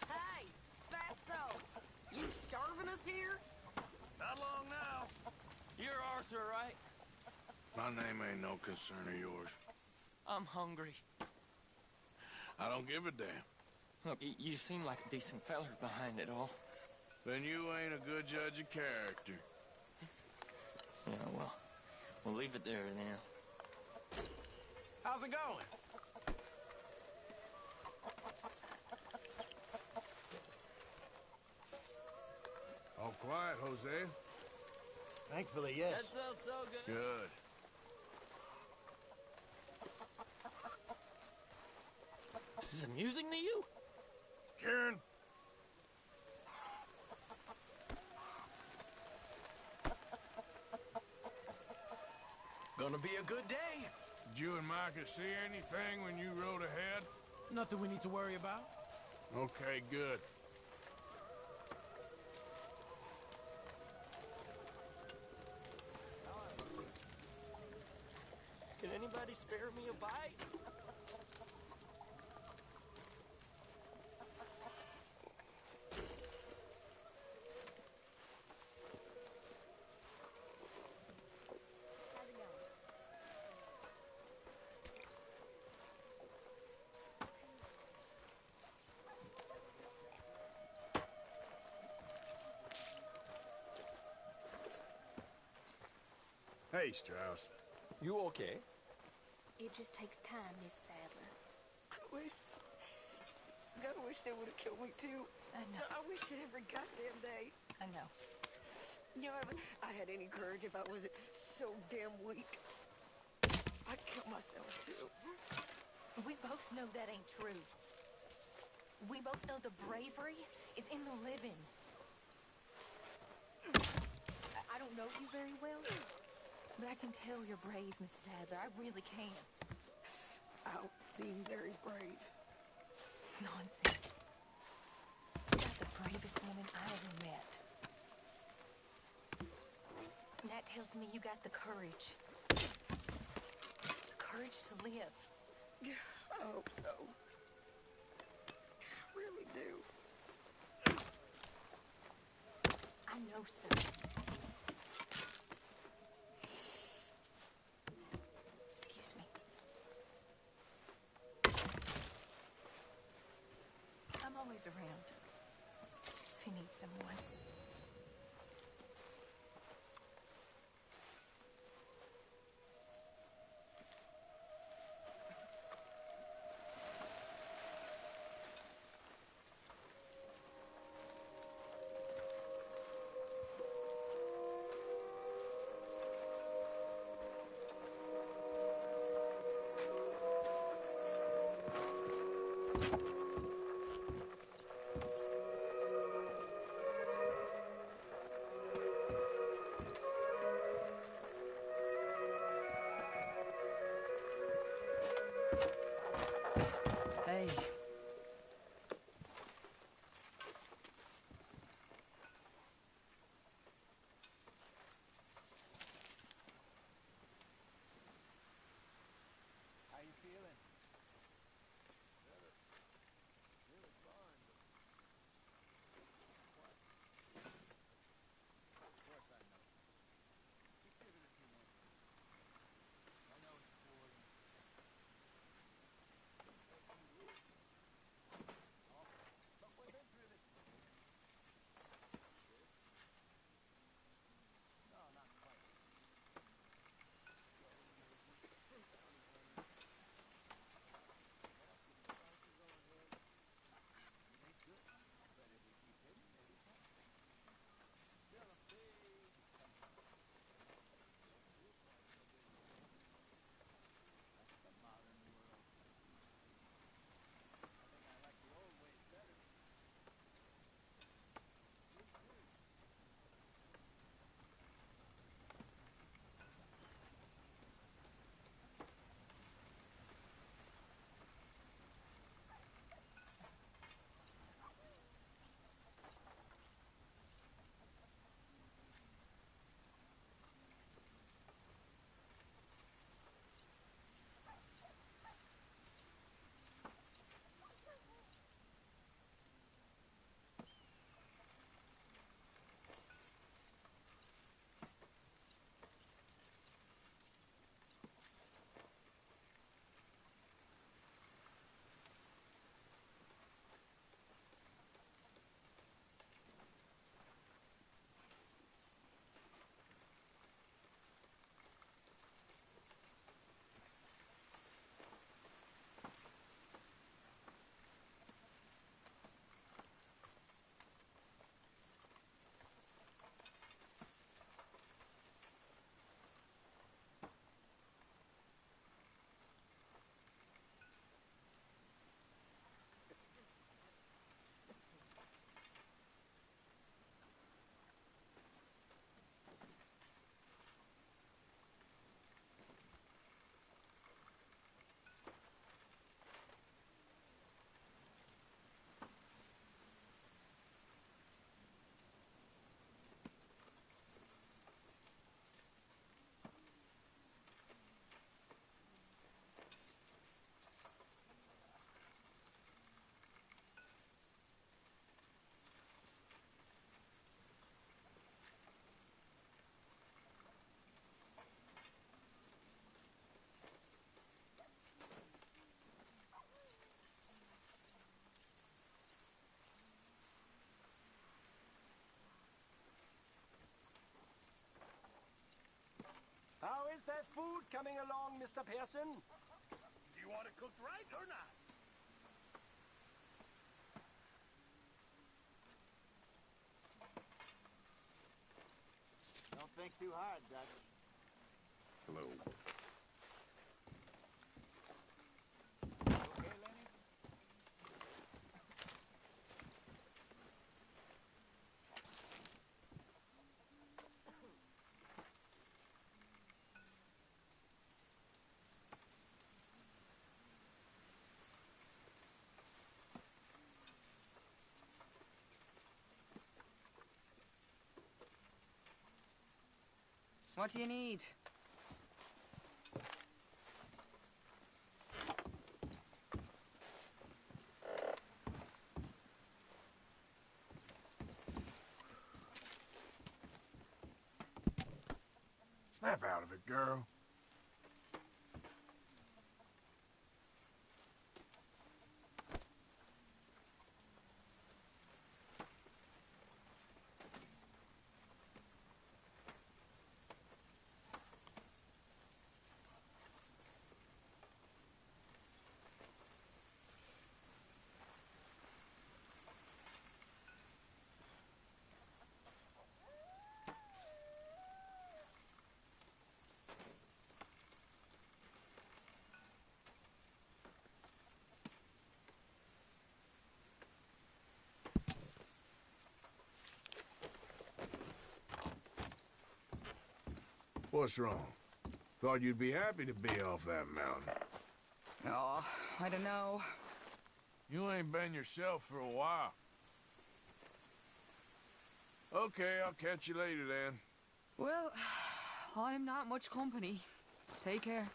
Hey, Fatso! You starving us here? Not long now. You're Arthur, right? My name ain't no concern of yours. I'm hungry. I don't give a damn. Look, you seem like a decent feller behind it all. Then you ain't a good judge of character. Yeah, well, we'll leave it there now. How's it going? All quiet, Jose. Thankfully, yes. That sounds so good. Good. This is amusing to you? Karen? Gonna be a good day. Did you and Micah see anything when you rode ahead? Nothing we need to worry about. Okay, good. Can anybody spare me a bite? Hey, Strauss. You okay? It just takes time, Miss Sadler. I wish they would have killed me too. I know. I wish it every goddamn day. I know. You know, if I had any courage if I wasn't so damn weak. I'd kill myself too. We both know that ain't true. We both know the bravery is in the living. I don't know you very well, but I can tell you're brave, Miss Sadler. I really can. I don't seem very brave. Nonsense. You're the bravest woman I ever met. And that tells me you got the courage. The courage to live. Yeah, I hope so. I really do. I know so. Excuse me. I'm always around if you need someone. Hey. How you feeling? is that food coming along, Mr. Pearson? Do you want it cooked right or not? Don't think too hard, Dutch. Hello. Okay, Lenny? What do you need? Snap out of it, girl. What's wrong? Thought you'd be happy to be off that mountain. Oh, I don't know. You ain't been yourself for a while. Okay, I'll catch you later then. Well, I'm not much company. Take care.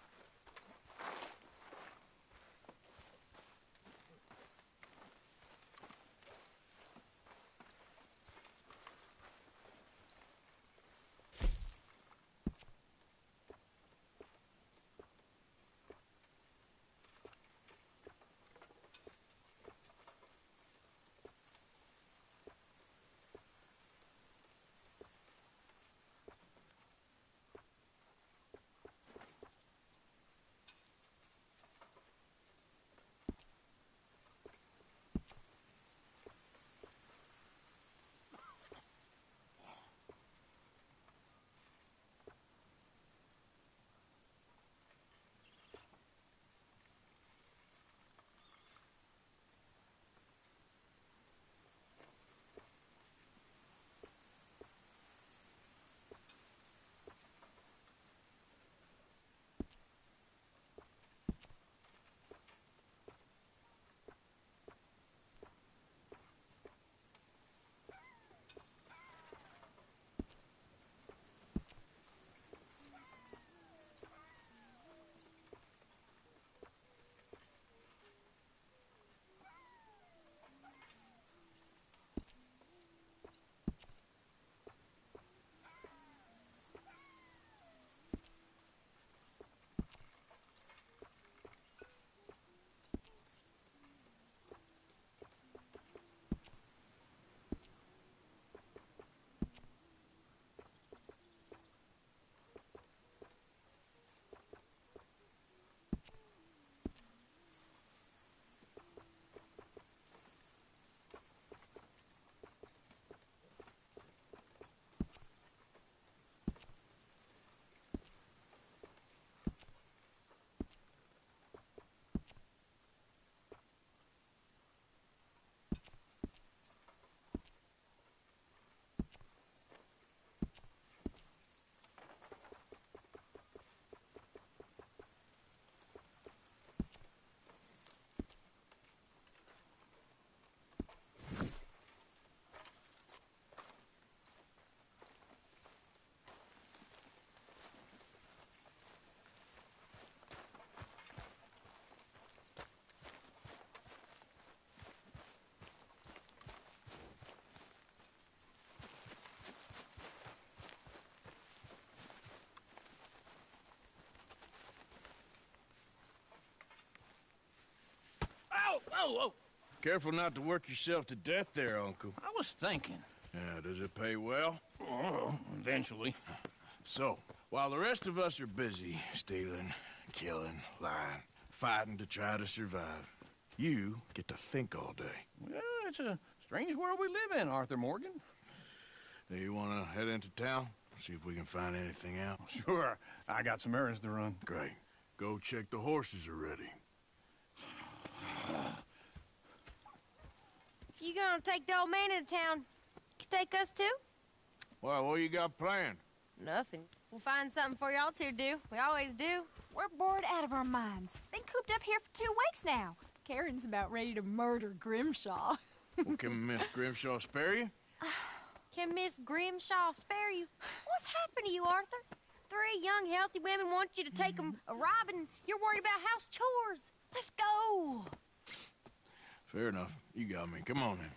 Whoa! Careful not to work yourself to death there, Uncle. I was thinking. Yeah, does it pay well? Oh, eventually. So, While the rest of us are busy stealing, killing, lying, fighting to try to survive, you get to think all day. Well, it's a strange world we live in, Arthur Morgan. Do you want to head into town? See if we can find anything out? Sure. I got some errands to run. Great. Go check the horses are ready. You gonna take the old man into town? You take us too? Well, what you got planned? Nothing. We'll find something for y'all to do. We always do. We're bored out of our minds. Been cooped up here for 2 weeks now. Karen's about ready to murder Grimshaw. Well, can Miss Grimshaw spare you? Can Miss Grimshaw spare you? What's happened to you, Arthur? 3 young, healthy women want you to take them a robbing. You're worried about house chores. Let's go. Fair enough. You got me. Come on then.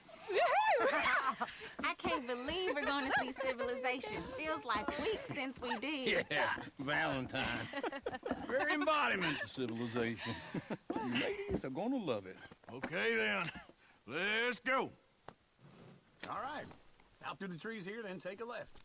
I can't believe we're going to see civilization. Feels like weeks since we did. Yeah, Valentine. Very embodiment of civilization. You ladies are going to love it. Okay, then. Let's go. All right. Out through the trees here, then take a left.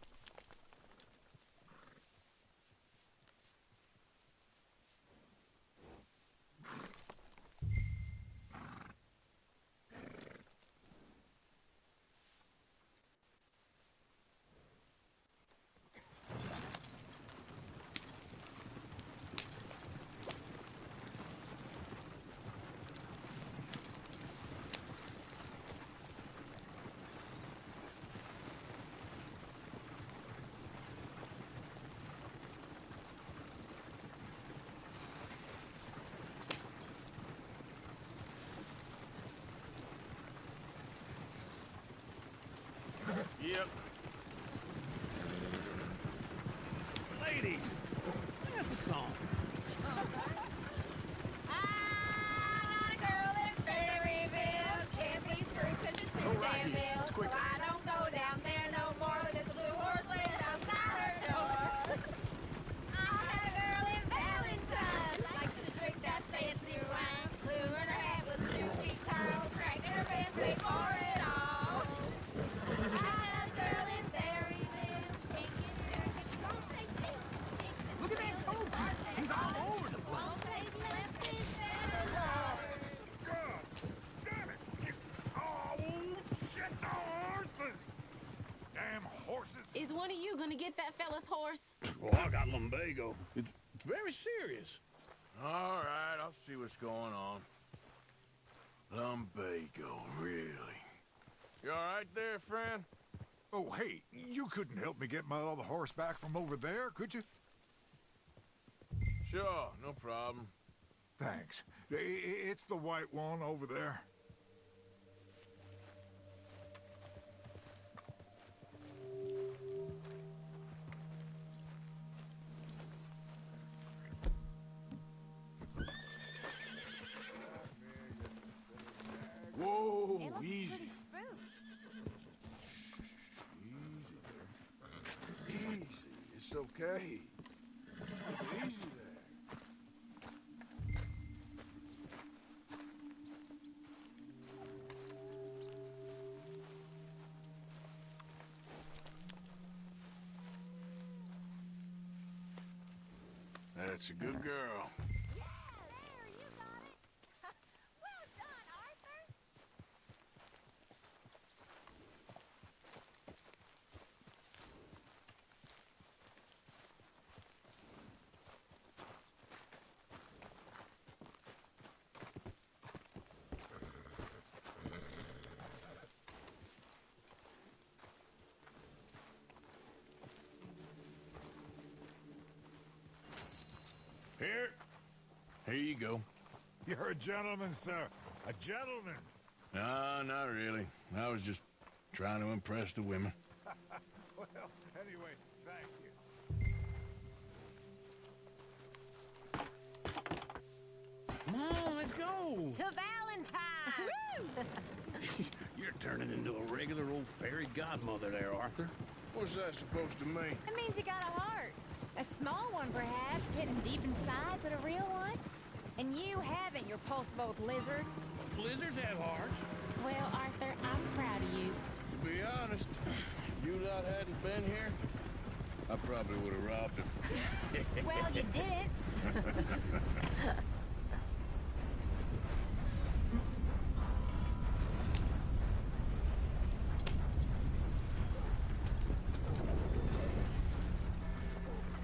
Yep. Lady, that's a song. Is one of you gonna get that fella's horse? Well, I got lumbago. It's very serious. All right, I'll see what's going on. Lumbago, really? You all right there, friend? Oh, hey, you couldn't help me get my other horse back from over there, could you? Sure, no problem. Thanks. It's the white one over there. Whoa, It looks easy. pretty spooked. Easy there. Easy. It's okay. Easy there. That's a good girl. Here you go. You're a gentleman, sir. A gentleman. No, not really. I was just trying to impress the women. Well, anyway, thank you. Come on, let's go. To Valentine! You're turning into a regular old fairy godmother there, Arthur. What's that supposed to mean? It means you got a heart. A small one, perhaps, hidden deep inside, but a real one. And you haven't, your pulsive old lizard. Lizards have hearts. Well, Arthur, I'm proud of you. To be honest, if you lot hadn't been here, I probably would have robbed him. Well, you didn't.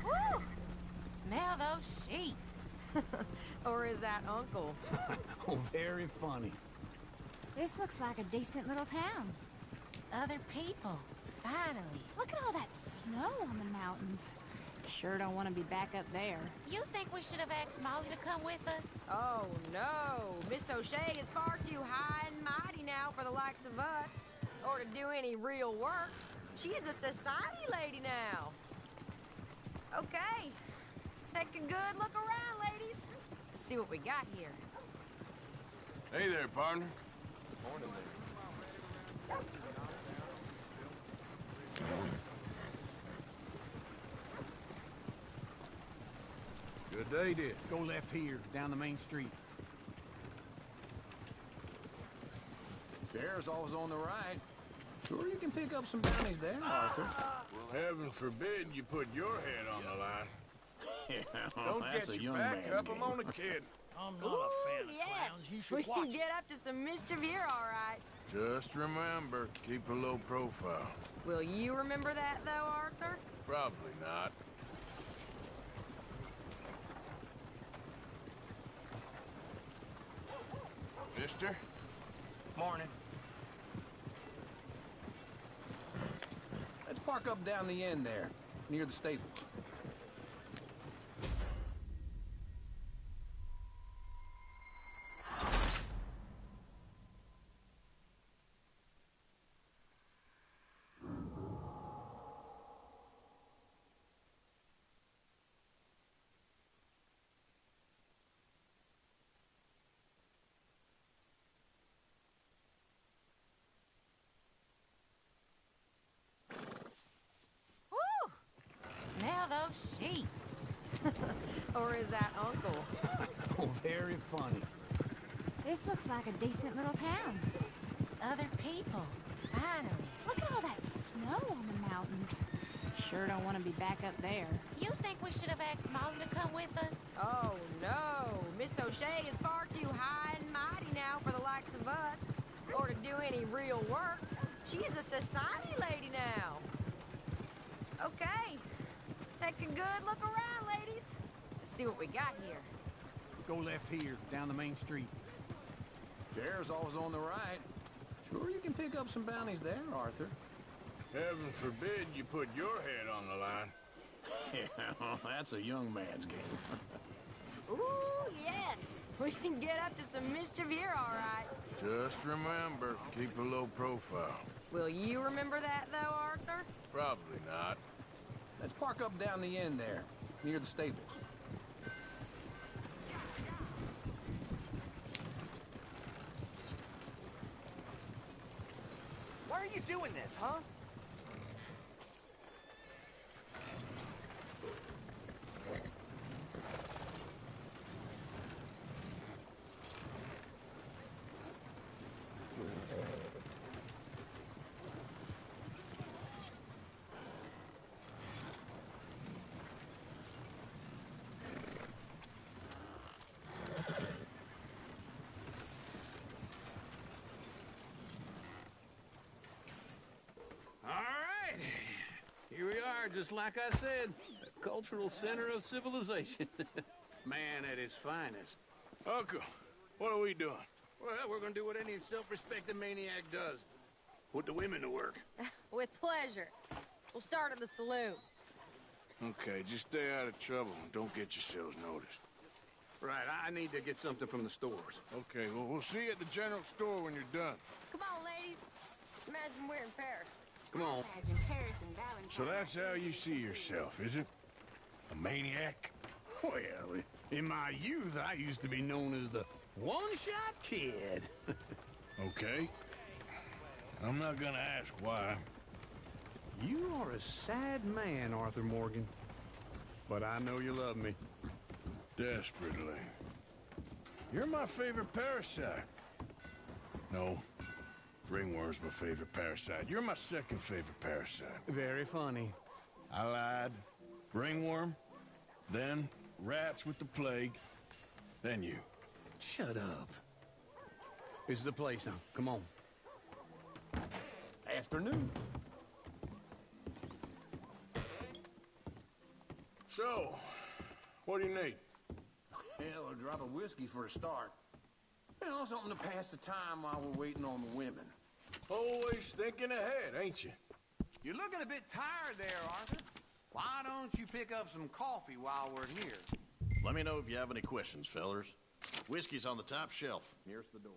Woo! Smell those sheep. Or is that Uncle? Oh, very funny. This looks like a decent little town. Other people. Finally. Look at all that snow on the mountains. Sure don't want to be back up there. You think we should have asked Molly to come with us? Oh, no. Miss O'Shea is far too high and mighty now for the likes of us. Or to do any real work. She's a society lady now. Okay. Take a good look around, ladies. Let's see what we got here. Hey there, partner. Morning there. Good day, did. Go left here, down the main street. Bear's always on the right. Sure you can pick up some bounties there, Arthur. Heaven forbid you put your head on the line. Yeah, Don't that's get a your young back man's up, I'm game. only kidding. I'm Ooh, yes. We can get up to some mischief here, all right. Just remember, keep a low profile. Will you remember that, though, Arthur? Probably not. Mister? Morning. Let's park up down the end there, near the stables. Smell those sheep. Or is that Uncle? Oh, very funny. This looks like a decent little town. Other people. Finally. Look at all that snow on the mountains. Sure don't want to be back up there. You think we should have asked Molly to come with us? Oh, no. Miss O'Shea is far too high and mighty now for the likes of us. Or to do any real work. She's a society lady now. Okay. Take a good look around, ladies. Let's see what we got here. Go left here, down the main street. Bear's always on the right. Sure you can pick up some bounties there, Arthur. Heaven forbid you put your head on the line. Yeah, that's a young man's game. Ooh, yes. We can get up to some mischief here, all right. Just remember, keep a low profile. Will you remember that, though, Arthur? Probably not. Let's park up down the end there, near the stables. Why are you doing this, huh? Here we are, just like I said, a cultural center of civilization. Man at his finest. Uncle, what are we doing? Well, we're gonna do what any self-respecting maniac does. Put the women to work. With pleasure. We'll start at the saloon. Okay, just stay out of trouble and don't get yourselves noticed. Right, I need to get something from the stores. Okay, well, we'll see you at the general store when you're done. Come on, ladies. Imagine we're in Paris. Come on. Imagine Paris and Valentine. So that's how you see yourself, is it? A maniac? Well, in my youth, I used to be known as the one-shot kid. Okay. I'm not gonna ask why. You are a sad man, Arthur Morgan. But I know you love me. Desperately. You're my favorite parasite. No. Ringworm's my favorite parasite. You're my second favorite parasite. Very funny. I lied. Ringworm, then rats with the plague, then you. Shut up. This is the place now. Come on. Afternoon. So, what do you need? Hell, a drop of whiskey for a start. You know, something to pass the time while we're waiting on the women. Always thinking ahead, ain't you? You're looking a bit tired there, Arthur. Why don't you pick up some coffee while we're here? Let me know if you have any questions, fellers. Whiskey's on the top shelf, nearest the door.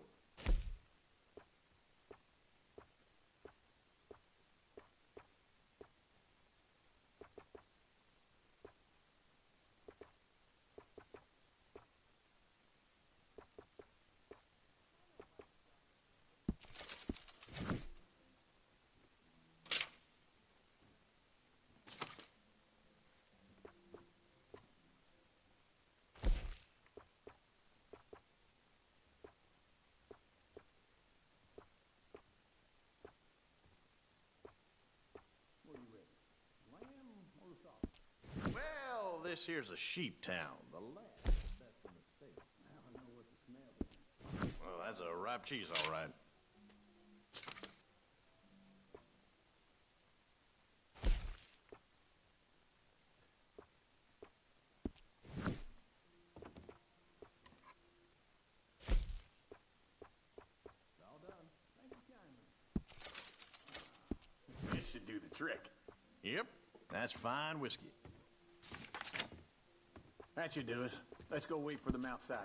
Well, this here's a sheep town. The last best in the state. Now I know what the smell is. Well, that's a ripe cheese, all right. All done. Thank you kindly. This should do the trick. Yep, that's fine whiskey. That should do us. Let's go wait for them outside.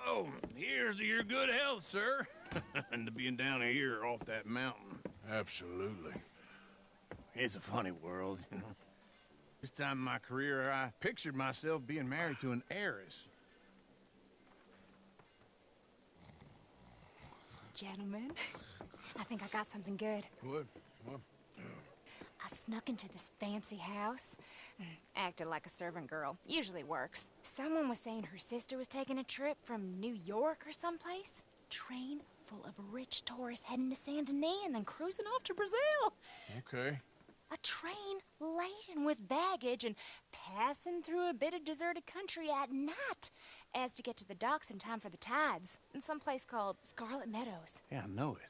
Oh, here's to your good health, sir. And to being down here off that mountain. Absolutely. It's a funny world, you know. This time in my career, I pictured myself being married to an heiress. Gentlemen, I think I got something good. What? I snuck into this fancy house, acted like a servant girl. Usually works. Someone was saying her sister was taking a trip from New York or someplace. Train full of rich tourists heading to Saint Denis and then cruising off to Brazil. Okay. A train laden with baggage and passing through a bit of deserted country at night as to get to the docks in time for the tides in some place called Scarlet Meadows. Yeah, I know it.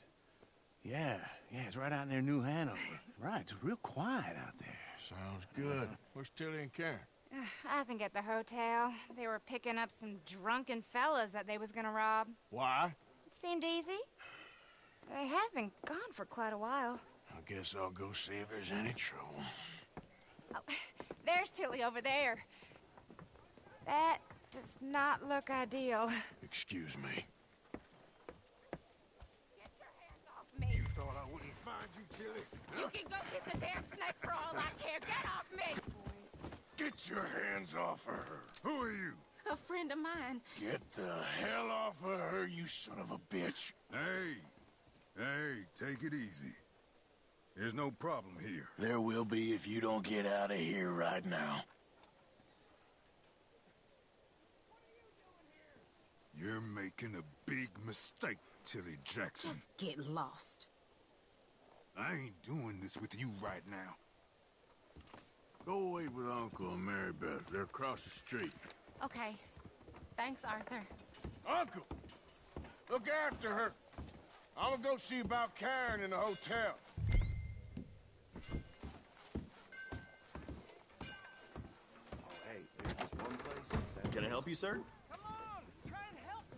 Yeah, it's right out near New Hanover. Right, it's real quiet out there. Sounds good. Where's Tilly and Karen? I think at the hotel. They were picking up some drunken fellas that they was gonna rob. Why? It seemed easy. They have been gone for quite a while. I guess I'll go see if there's any trouble. Oh, there's Tilly over there. That does not look ideal. Excuse me. Get your hands off me. You thought I wouldn't find you, You can go kiss a damn snake for all I care. Get off me! Get your hands off of her. Who are you? A friend of mine. Get the hell off of her, you son of a bitch. Hey, take it easy. There's no problem here. There will be if you don't get out of here right now. You're making a big mistake, Tilly Jackson. Just get lost. I ain't doing this with you right now. Go wait with Uncle and Mary Beth. They're across the street. Okay. Thanks, Arthur. Uncle! Look after her. I'm gonna go see about Karen in the hotel. Can I help you, sir?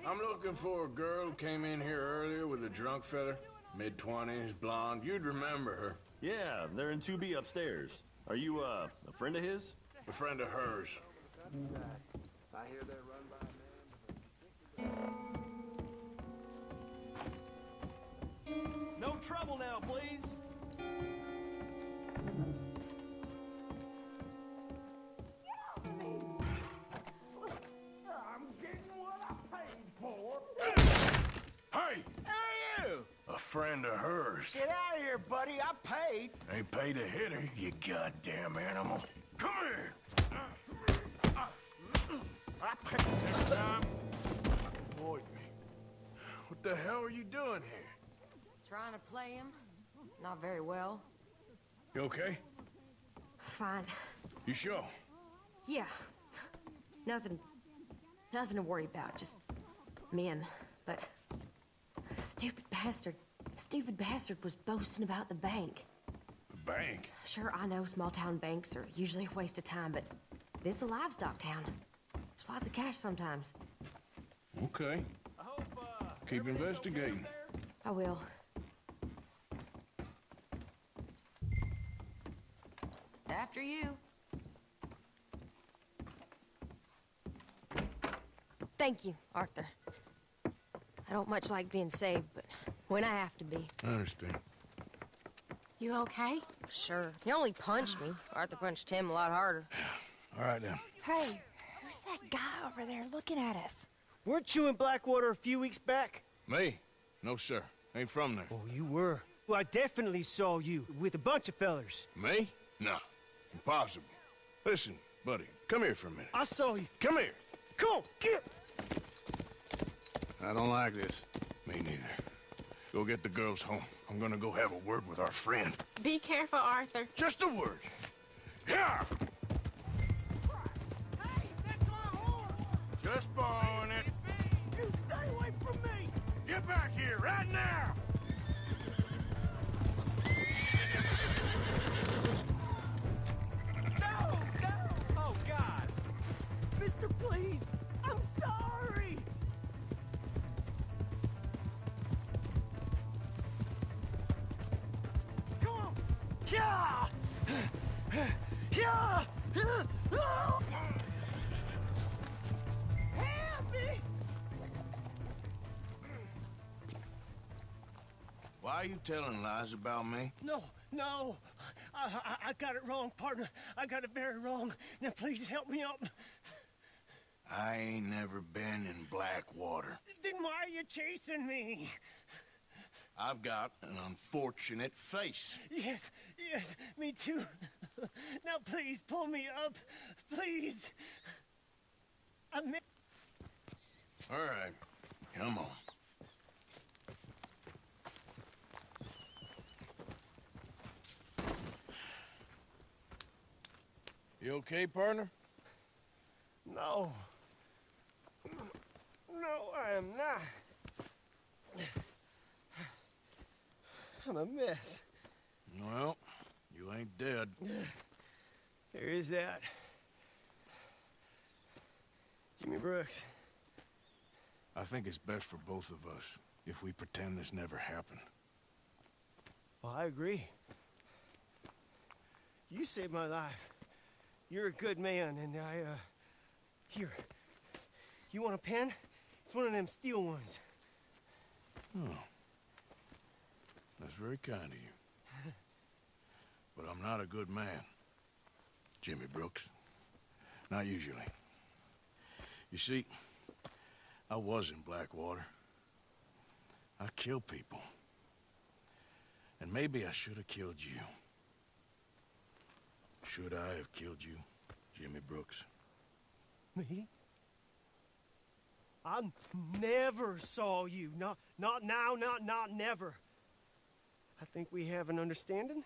I'm looking for a girl who came in here earlier with a drunk fella. Mid-20s, blonde. You'd remember her. Yeah, they're in 2B upstairs. Are you, a friend of his? A friend of hers. I hear they run by a man. No trouble now, please. I'm getting what I paid for. Hey! Who are you? A friend of hers. Get out of here, buddy. I paid. Ain't paid to hit her, you goddamn animal. Come here! I paid. Next time, avoid me. What the hell are you doing here? Trying to play him? Not very well. You okay? Fine. You sure? Yeah. Nothing to worry about. Just men. But stupid bastard was boasting about the bank. The bank? Sure, I know small town banks are usually a waste of time, but this is a livestock town. There's lots of cash sometimes. Okay. Keep investigating. I will. After you. Thank you, Arthur. I don't much like being saved, but when I have to be. I understand. You okay? Sure. He only punched me. Arthur punched him a lot harder. All right, then. Hey, who's that guy over there looking at us? Weren't you in Blackwater a few weeks back? Me? No, sir. Ain't from there. Oh, you were. Well, I definitely saw you with a bunch of fellers. Me? No. Impossible. Listen, buddy, come here for a minute. I saw you. Come here. Come on, get! I don't like this. Me neither. Go get the girls home. I'm gonna go have a word with our friend. Be careful, Arthur. Just a word. Yeah! Hey, that's my horse! Just borrowing it. You stay away from me! Get back here right now! No! Oh, God! Mister, please! I'm sorry! Come on! Yeah! Yeah! Help me! Why are you telling lies about me? No. I got it wrong, partner. I got it very wrong. Now, please help me up. I ain't never been in Blackwater. Then why are you chasing me? I've got an unfortunate face. Yes, me too. Now, please, pull me up. Please. All right, come on. You okay, partner? No. No, I am not. I'm a mess. Well, you ain't dead. There is that. Jimmy Brooks. I think it's best for both of us if we pretend this never happened. Well, I agree. You saved my life. You're a good man, and here. You want a pen? It's one of them steel ones. Oh. That's very kind of you. but I'm not a good man. Jimmy Brooks. Not usually. You see, I was in Blackwater. I killed people. And maybe I should have killed you. Should I have killed you, Jimmy Brooks? Me? I never saw you. Not now, not never. I think we have an understanding.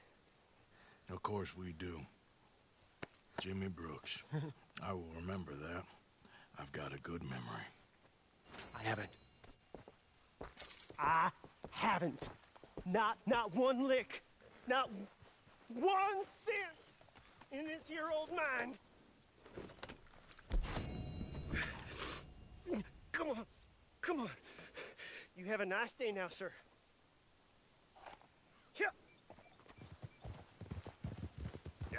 Of course we do. Jimmy Brooks. I will remember that. I've got a good memory. I haven't. Not one lick. Not 1 cent in this here old mind. Come on. You have a nice day now, sir. Here. Yeah.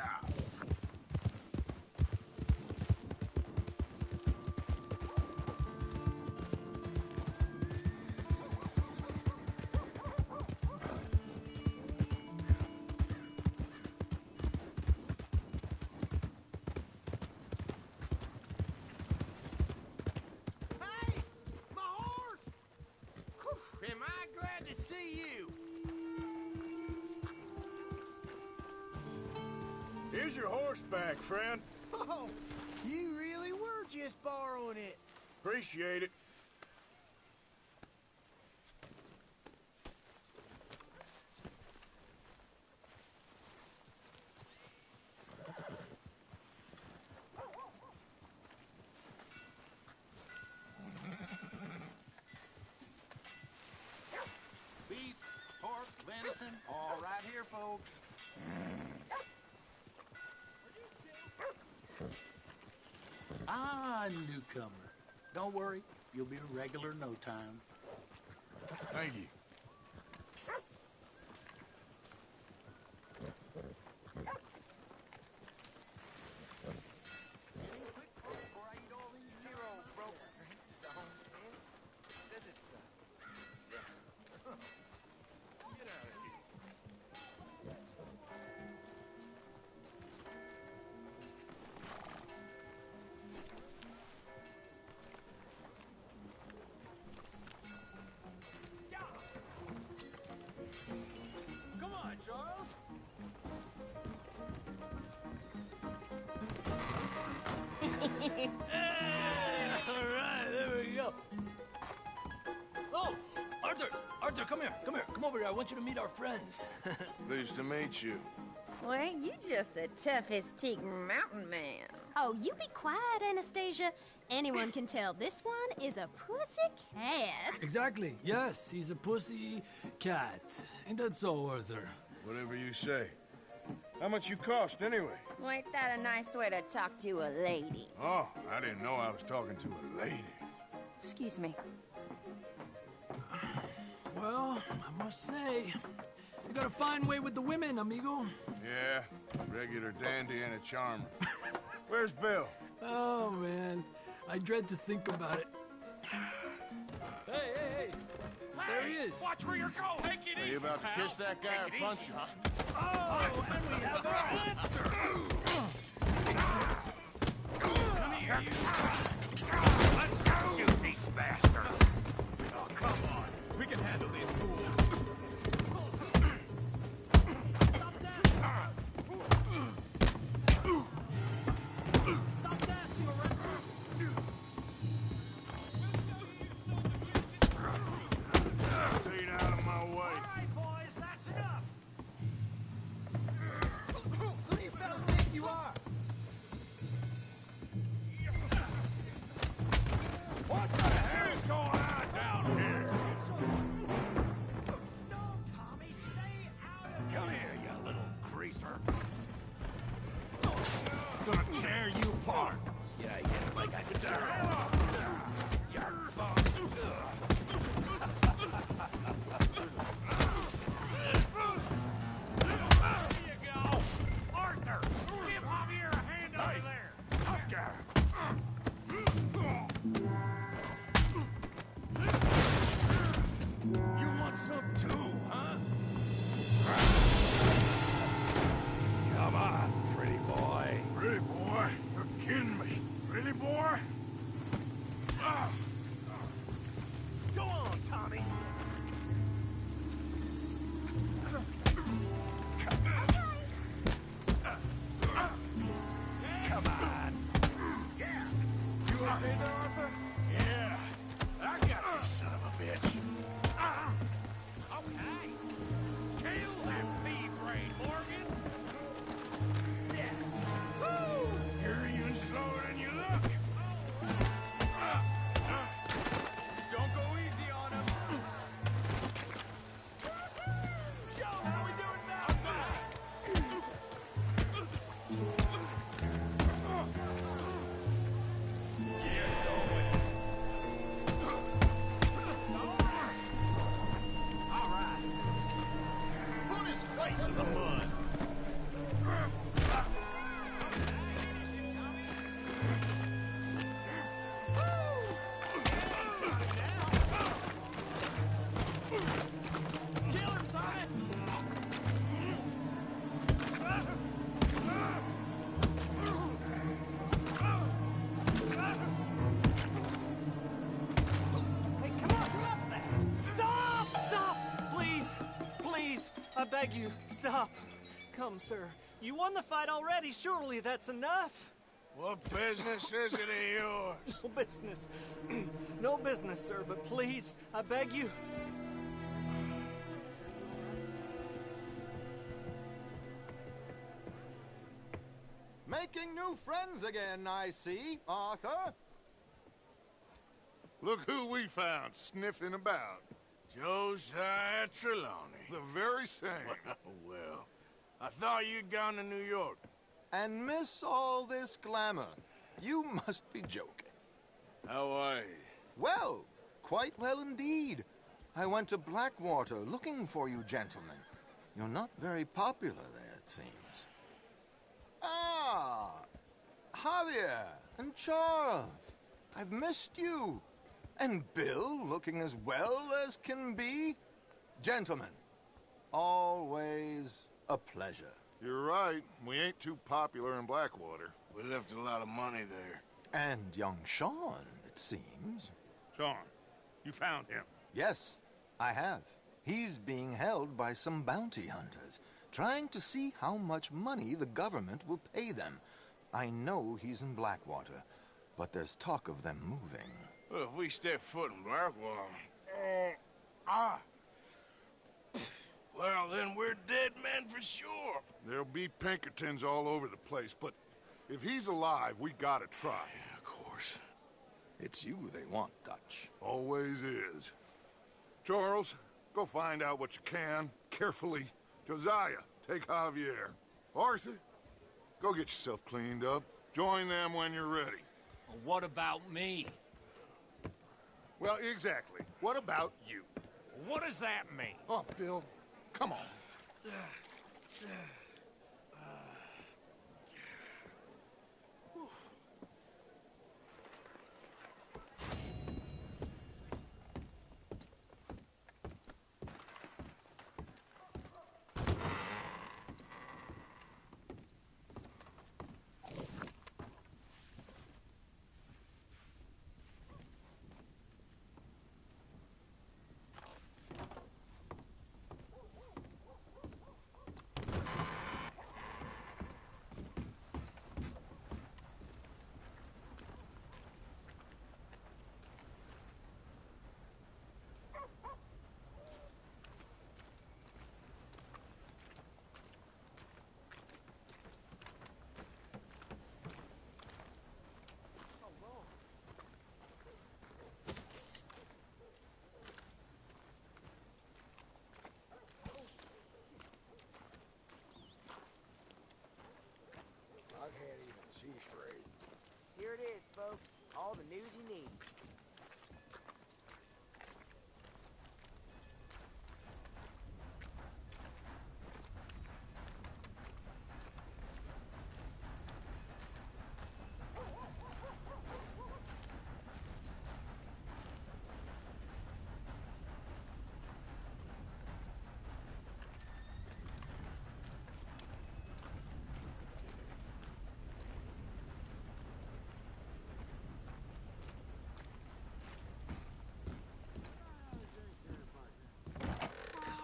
Am I glad to see you? Here's your horse back, friend. Oh, you really were just borrowing it. Appreciate it. Beef, pork, venison, all right here, folks. Ah, newcomer. Don't worry, you'll be a regular in no time. Thank you. Come on, Charles. All right, there we go. Oh, Arthur, come here. Come over here. I want you to meet our friends. Pleased to meet you. Well, ain't you just a tough-as-teak mountain man? Oh, you be quiet, Anastasia. Anyone can tell this one is a pussy cat. Exactly. Yes, he's a pussy cat. Ain't that so, Arthur? Whatever you say. How much you cost, anyway? Well, ain't that a nice way to talk to a lady? Oh, I didn't know I was talking to a lady. Excuse me. Well, I must say, you got a fine way with the women, amigo. Yeah, regular dandy and a charmer. Where's Bill? Oh, man. I dread to think about it. Hey! There he is. Watch where you're going. Take it Are easy, you about to pal. kiss that guy Take or it punch easy, him? huh? Oh, and we have our answer. Come here, you. Let's shoot these bastards. Oh, come on. We can handle these fools. Stop dashing around. Stay out of my way. All right, boys, that's enough. Who do you fellas think you are? What the hell's going on down here? No, Tommy, stay out of Come here, you little greaser. Gonna tear you apart. Yeah, like I could tear you off. You're There you go. Arthur, give Javier a hand over there. Tough guy. okay there, Arthur? Yeah, I got this son of a bitch. Okay. Kill that feed brain, Morgan. Yeah. Woo! You're even slower than you look. Don't go easy on him. Joe, how we doing now? Put his face in the mud. Kill him, Tommy! Hey, come up there! Stop! Stop! Please! Please! I beg you, stop! Come, sir. You won the fight already. Surely that's enough. What business is it of yours? No business. No business, sir, but please, I beg you. Making new friends again, I see, Arthur. Look who we found sniffing about. Josiah Trelawney. The very same. Well, I thought you'd gone to New York. And miss all this glamour. You must be joking. How are you? Well, quite well indeed. I went to Blackwater looking for you gentlemen. You're not very popular there, it seems. Ah, Javier and Charles. I've missed you. And Bill looking as well as can be. Gentlemen, always a pleasure. You're right. We ain't too popular in Blackwater. We left a lot of money there. And young Sean, it seems. Sean, you found him? Yes, I have. He's being held by some bounty hunters, trying to see how much money the government will pay them. I know he's in Blackwater, but there's talk of them moving. Well, if we step foot in Blackwater... Well, then we're dead men for sure. There'll be Pinkertons all over the place, but if he's alive, we gotta try. Yeah, of course. It's you they want, Dutch. Always is. Charles, go find out what you can, carefully. Josiah, take Javier. Arthur, go get yourself cleaned up. Join them when you're ready. Well, what about me? Well, exactly. What about you? What does that mean? Oh, Bill, come on. I can't even see straight. Here it is, folks. All the news you need.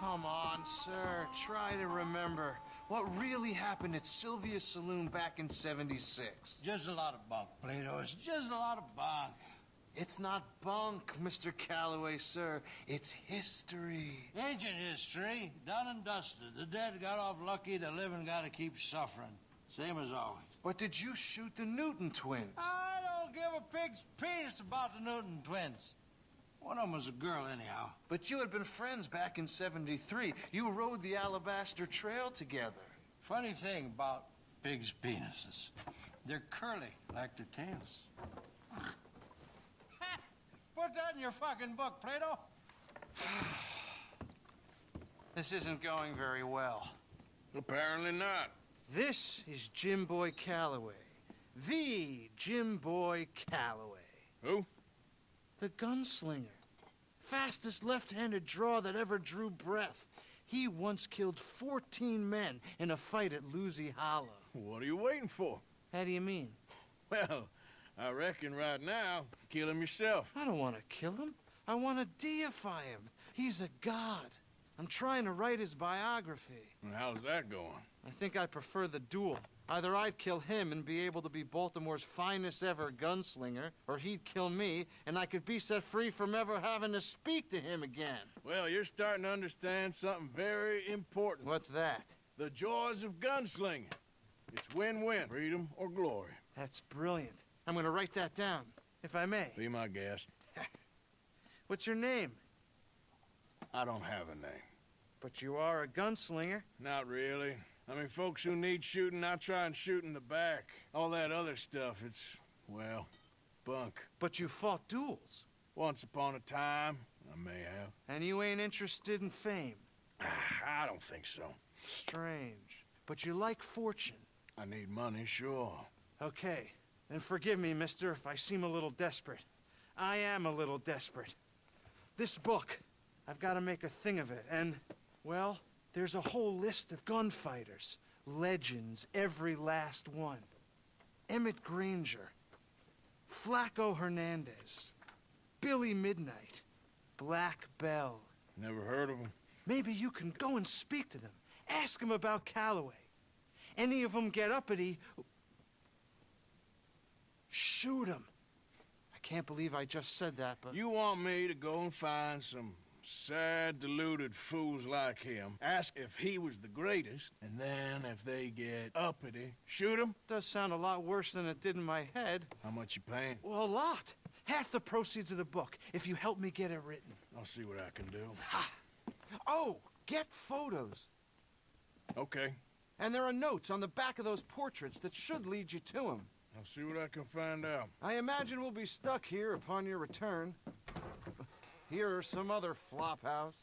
Come on, sir. Try to remember. What really happened at Sylvia's Saloon back in '76? Just a lot of bunk, Plato. It's just a lot of bunk. It's not bunk, Mr. Calloway, sir. It's history. Ancient history, done and dusted. The dead got off lucky, the living gotta keep suffering. Same as always. But did you shoot the Newton twins? I don't give a pig's penis about the Newton twins. One of them was a girl, anyhow. But you had been friends back in '73. You rode the Alabaster Trail together. Funny thing about pigs' penises. They're curly, like their tails. Put that in your fucking book, Plato. This isn't going very well. Apparently not. This is Jim Boy Calloway. The Jim Boy Calloway. Who? The gunslinger. Fastest left-handed draw that ever drew breath. He once killed 14 men in a fight at Lucy Hollow. What are you waiting for? How do you mean? Well, I reckon right now, kill him yourself. I don't want to kill him. I want to deify him. He's a god. I'm trying to write his biography. And how's that going? I think I prefer the duel. Either I'd kill him and be able to be Baltimore's finest ever gunslinger, or he'd kill me and I could be set free from ever having to speak to him again. Well, you're starting to understand something very important. What's that? The joys of gunslinging. It's win-win, freedom or glory. That's brilliant. I'm gonna write that down, if I may. Be my guest. What's your name? I don't have a name. But you are a gunslinger. Not really. I mean, folks who need shooting, I try and shoot in the back. All that other stuff, it's, well, bunk. But you fought duels. Once upon a time, I may have. And you ain't interested in fame? I don't think so. Strange. But you like fortune. I need money, sure. Okay. Then forgive me, mister, if I seem a little desperate. I am a little desperate. This book, I've got to make a thing of it, and, well, there's a whole list of gunfighters. Legends, every last one. Emmett Granger. Flaco Hernandez. Billy Midnight. Black Bell. Never heard of them. Maybe you can go and speak to them. Ask them about Calloway. Any of them get uppity, shoot them. I can't believe I just said that, but... You want me to go and find some sad, deluded fools like him, ask if he was the greatest, and then if they get uppity, shoot him? Does sound a lot worse than it did in my head. How much you paying? Well, a lot. Half the proceeds of the book, if you help me get it written. I'll see what I can do. Ha! Oh, get photos. Okay. And there are notes on the back of those portraits that should lead you to him. I'll see what I can find out. I imagine we'll be stuck here upon your return. Here or some other flop house.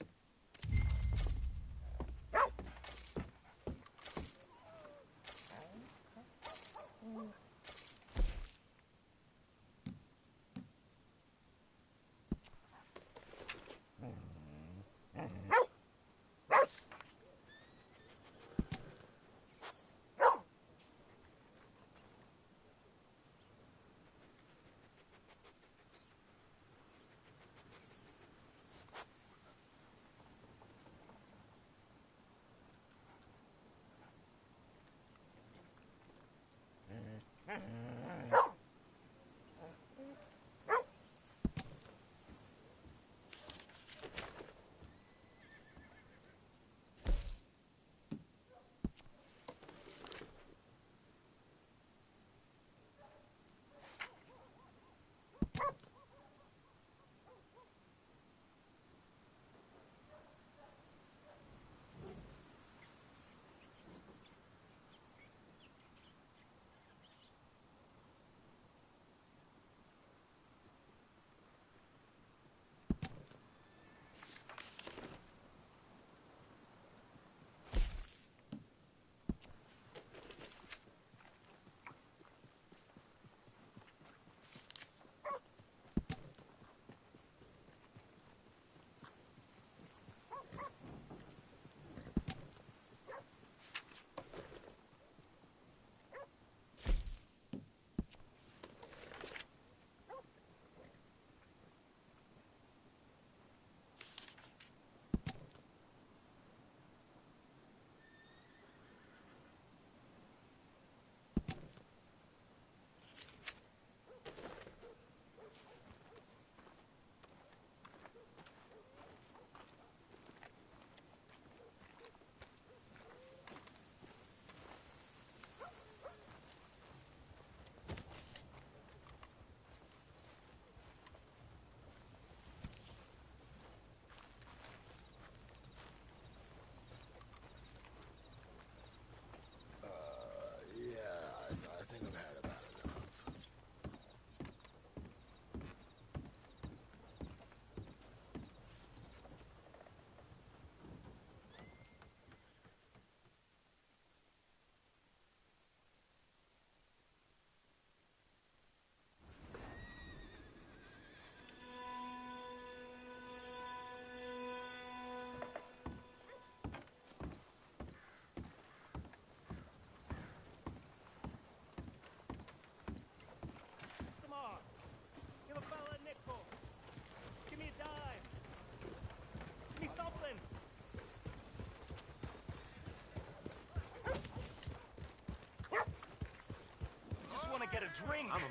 drink. I'm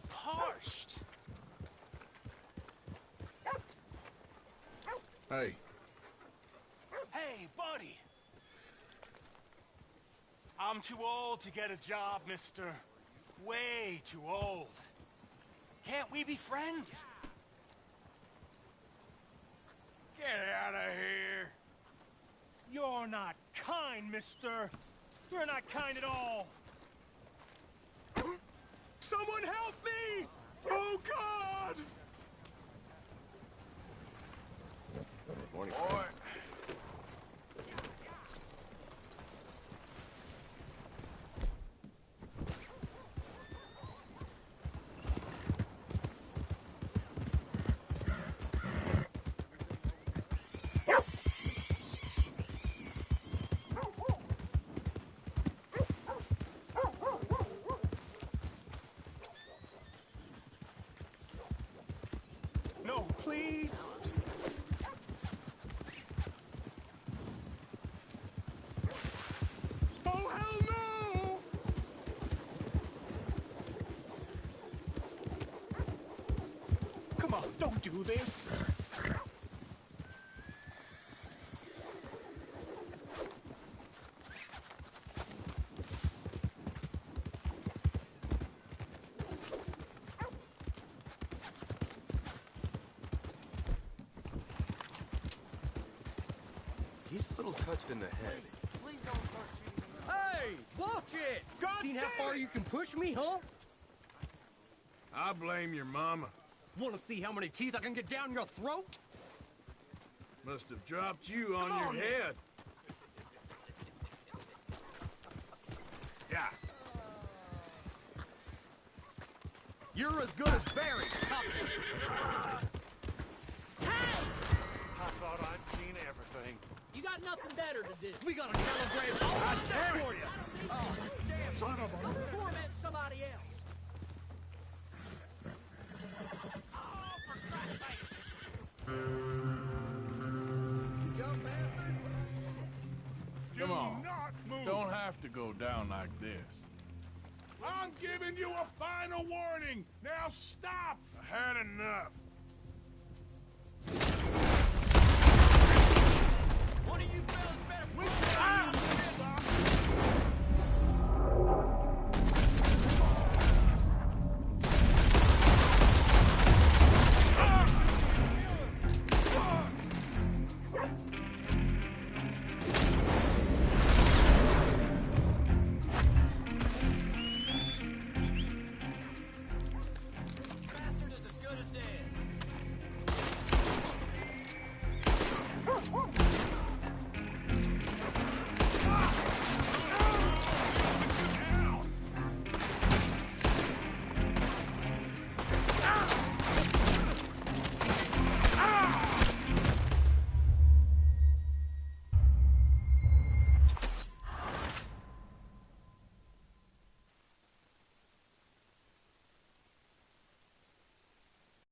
parched. Hey. Hey, buddy. I'm too old to get a job, mister. Way too old. Can't we be friends? Get out of here. You're not kind, mister. You're not kind at all. Someone help me! Oh, God! Morning. Boy. No, please. Oh, hell no! Come on, don't do this. He's a little touched in the head. Hey, watch it! Seen how far you can push me, huh? I blame your mama. Want to see how many teeth I can get down your throat? Must have dropped you on Come your on, head. Yeah. You're as good as Barry. I thought I'd seen everything. You got nothing better to do. We gotta celebrate all God the damn it. for you. Oh, damn. Son of a... Don't torment somebody else. Come on. Don't have to go down like this. I'm giving you a final warning. Now stop. I had enough.